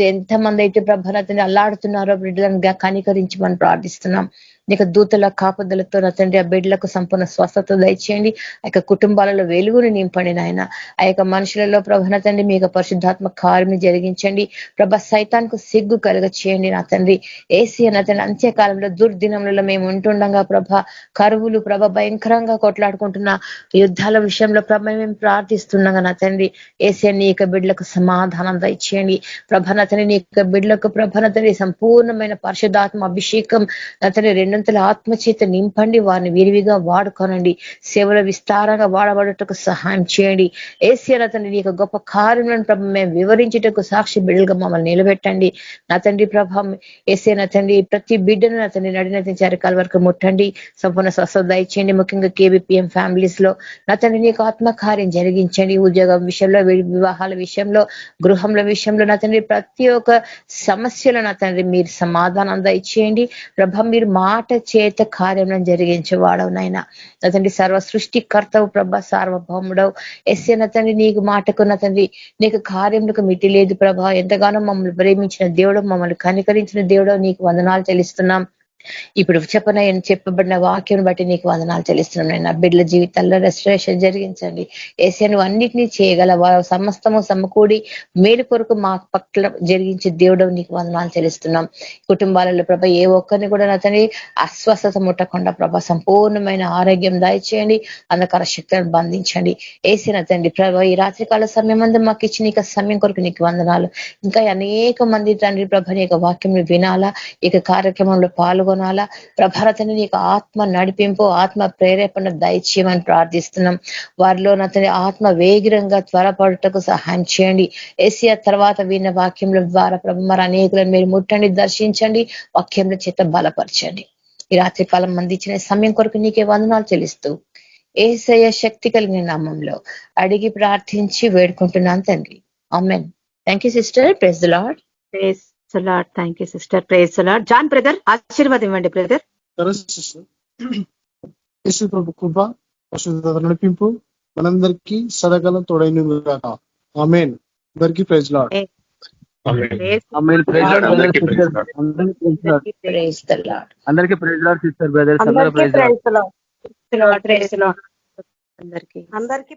ఎంతమంది అయితే ప్రభ తండ్రి అల్లాడుతున్నారో బిడ్డలను కనికరించమని ప్రార్థిస్తున్నాం. నీకు దూతల కాపుదలతో నా తండ్రి ఆ బిడ్డలకు సంపూర్ణ స్వస్థత దయచేయండి. ఆ యొక్క కుటుంబాలలో వెలుగుని నింపండి నాయన. ఆ యొక్క మనుషులలో ప్రభ నా తండ్రి మీ యొక్క పరిశుద్ధాత్మ కార్యం జరిగించండి ప్రభ. సైతానికి సిగ్గు కలుగ చేయండి నా తండ్రి ఏసియా నా తండ్రి. అంత్యకాలంలో దుర్దినములలో మేము ఉంటుండగా ప్రభ కరువులు ప్రభ భయంకరంగా కొట్లాడుకుంటున్న యుద్ధాల విషయంలో ప్రభ మేము ప్రార్థిస్తుండగా నా తండ్రి ఏసియా నీ యొక్క బిడ్డలకు సమాధానం దయచేయండి ప్రభ నా తండ్రి. నీ యొక్క బిడ్డలకు ప్రభ నా తండ్రి సంపూర్ణమైన పరిశుద్ధాత్మ అభిషేకం నా తండ్రి రెండంతల ఆత్మచేత నింపండి. వారిని విరివిగా వాడుకోనండి. సేవల విస్తారంగా వాడబడటకు సహాయం చేయండి ఏసియా నా తండ్రి. నీ యొక్క గొప్ప కార్యములను ప్రభ మేము వివరించుటకు సాక్షి బిడ్డలుగా మమ్మల్ని నిలబెట్టండి నా తండ్రి ప్రభ. ఏసియా నా తండ్రి ప్రతి బిడ్డను నా తండ్రి నడినెత్తించి అరికాల వరకు ముట్టండి. సంపూర్ణ స్వస్థత దయచేయండి. ముఖ్యంగా KBPM ఫ్యామిలీస్ లో నా తండ్రి నీకు ఆత్మకార్యం జరిగించండి. ఉద్యోగం విషయంలో, వివాహాల విషయంలో, గృహంల విషయంలో నా తండ్రి ప్రతి ఒక్క సమస్యలో నా తండ్రి మీరు సమాధానం దయచేయండి ప్రభ. మీరు మాట చేత కార్యం జరిగించేవాడవు నాయన నా తండ్రి. సర్వ సృష్టికర్తవు ప్రభ, సార్వభౌముడవు ఎస్ఏ నా తండ్రి. నీకు మాటకు నా తండ్రి నీకు కార్యములకు మితి లేదు ప్రభ. ఎంతగానో మమ్మల్ని ప్రేమించిన దేవుడు, మమ్మల్ని కనికరించిన దేవుడు నీకు వందనాలు చెల్లిస్తున్నాం. ఇప్పుడు చెప్పబడిన వాక్యం బట్టి నీకు వందనాలు చెల్లిస్తున్నాం నాయన. బిడ్డల జీవితాల్లో రెస్టరేషన్ జరిగించండి. ఏసయ్య నువ్వు అన్నిటినీ చేయగల సమస్తము సమకూడి మేలు కొరకు మా పట్ల జరిగించే దేవుడు నీకు వందనాలు చెల్లిస్తున్నాం. కుటుంబాలలో ప్రభ ఏ ఒక్కరిని కూడా అతని అస్వస్థత ముట్టకుండా ప్రభ సంపూర్ణమైన ఆరోగ్యం దయచేయండి. అంధకార శక్తులను బంధించండి. ఏసిన తండ్రి ప్రభ ఈ రాత్రికాల సమయం అంతా మాకు ఇచ్చి నీకు సమయం కొరకు నీకు వందనాలు. ఇంకా అనేక మంది తండ్రి ప్రభ నీ వాక్యం వినాలా, ఇక కార్యక్రమంలో పాల్గొనాలా ప్రభారతని నీకు ఆత్మ నడిపింపు, ఆత్మ ప్రేరేపణ దయచేయమని ప్రార్థిస్తున్నాం. వారిలో అతని ఆత్మ వేగిరంగా త్వరపడుటకు సహాయం చేయండి. ఏసియా తర్వాత విన్న వాక్యముల ద్వారా ప్రభు మరి అనేకులను మీరు ముట్టండి, దర్శించండి, వాక్యముల చేత బలపరచండి. ఈ రాత్రి కాలం అందించిన సమయం కొరకు నీకే వందనాలు చెల్లిస్తూ యేసయ్య శక్తి కలిగిన నామంలో అడిగి ప్రార్థించి వేడుకుంటున్నాను తండ్రి. Amen. Thank you sister. Praise the lord. Praise the lord. Thank you sister. Praise the Lord. John brother ఆశీర్వాదం ఇవ్వండి బ్రదర్. యేసు ప్రభు కృప పరిశుద్ధత నడిపింపు మనందరికీ సదాకాలం తోడైన గాక. ఆమేన్. అందరికీ praise lord. Amen. Praise lord. Praise the lord. అందరికీ ప్రైజ్ లార్డ్ సిస్టర్ బ్రదర్స్. అందరికీ praise the lord. Praise the lord. అందరికీ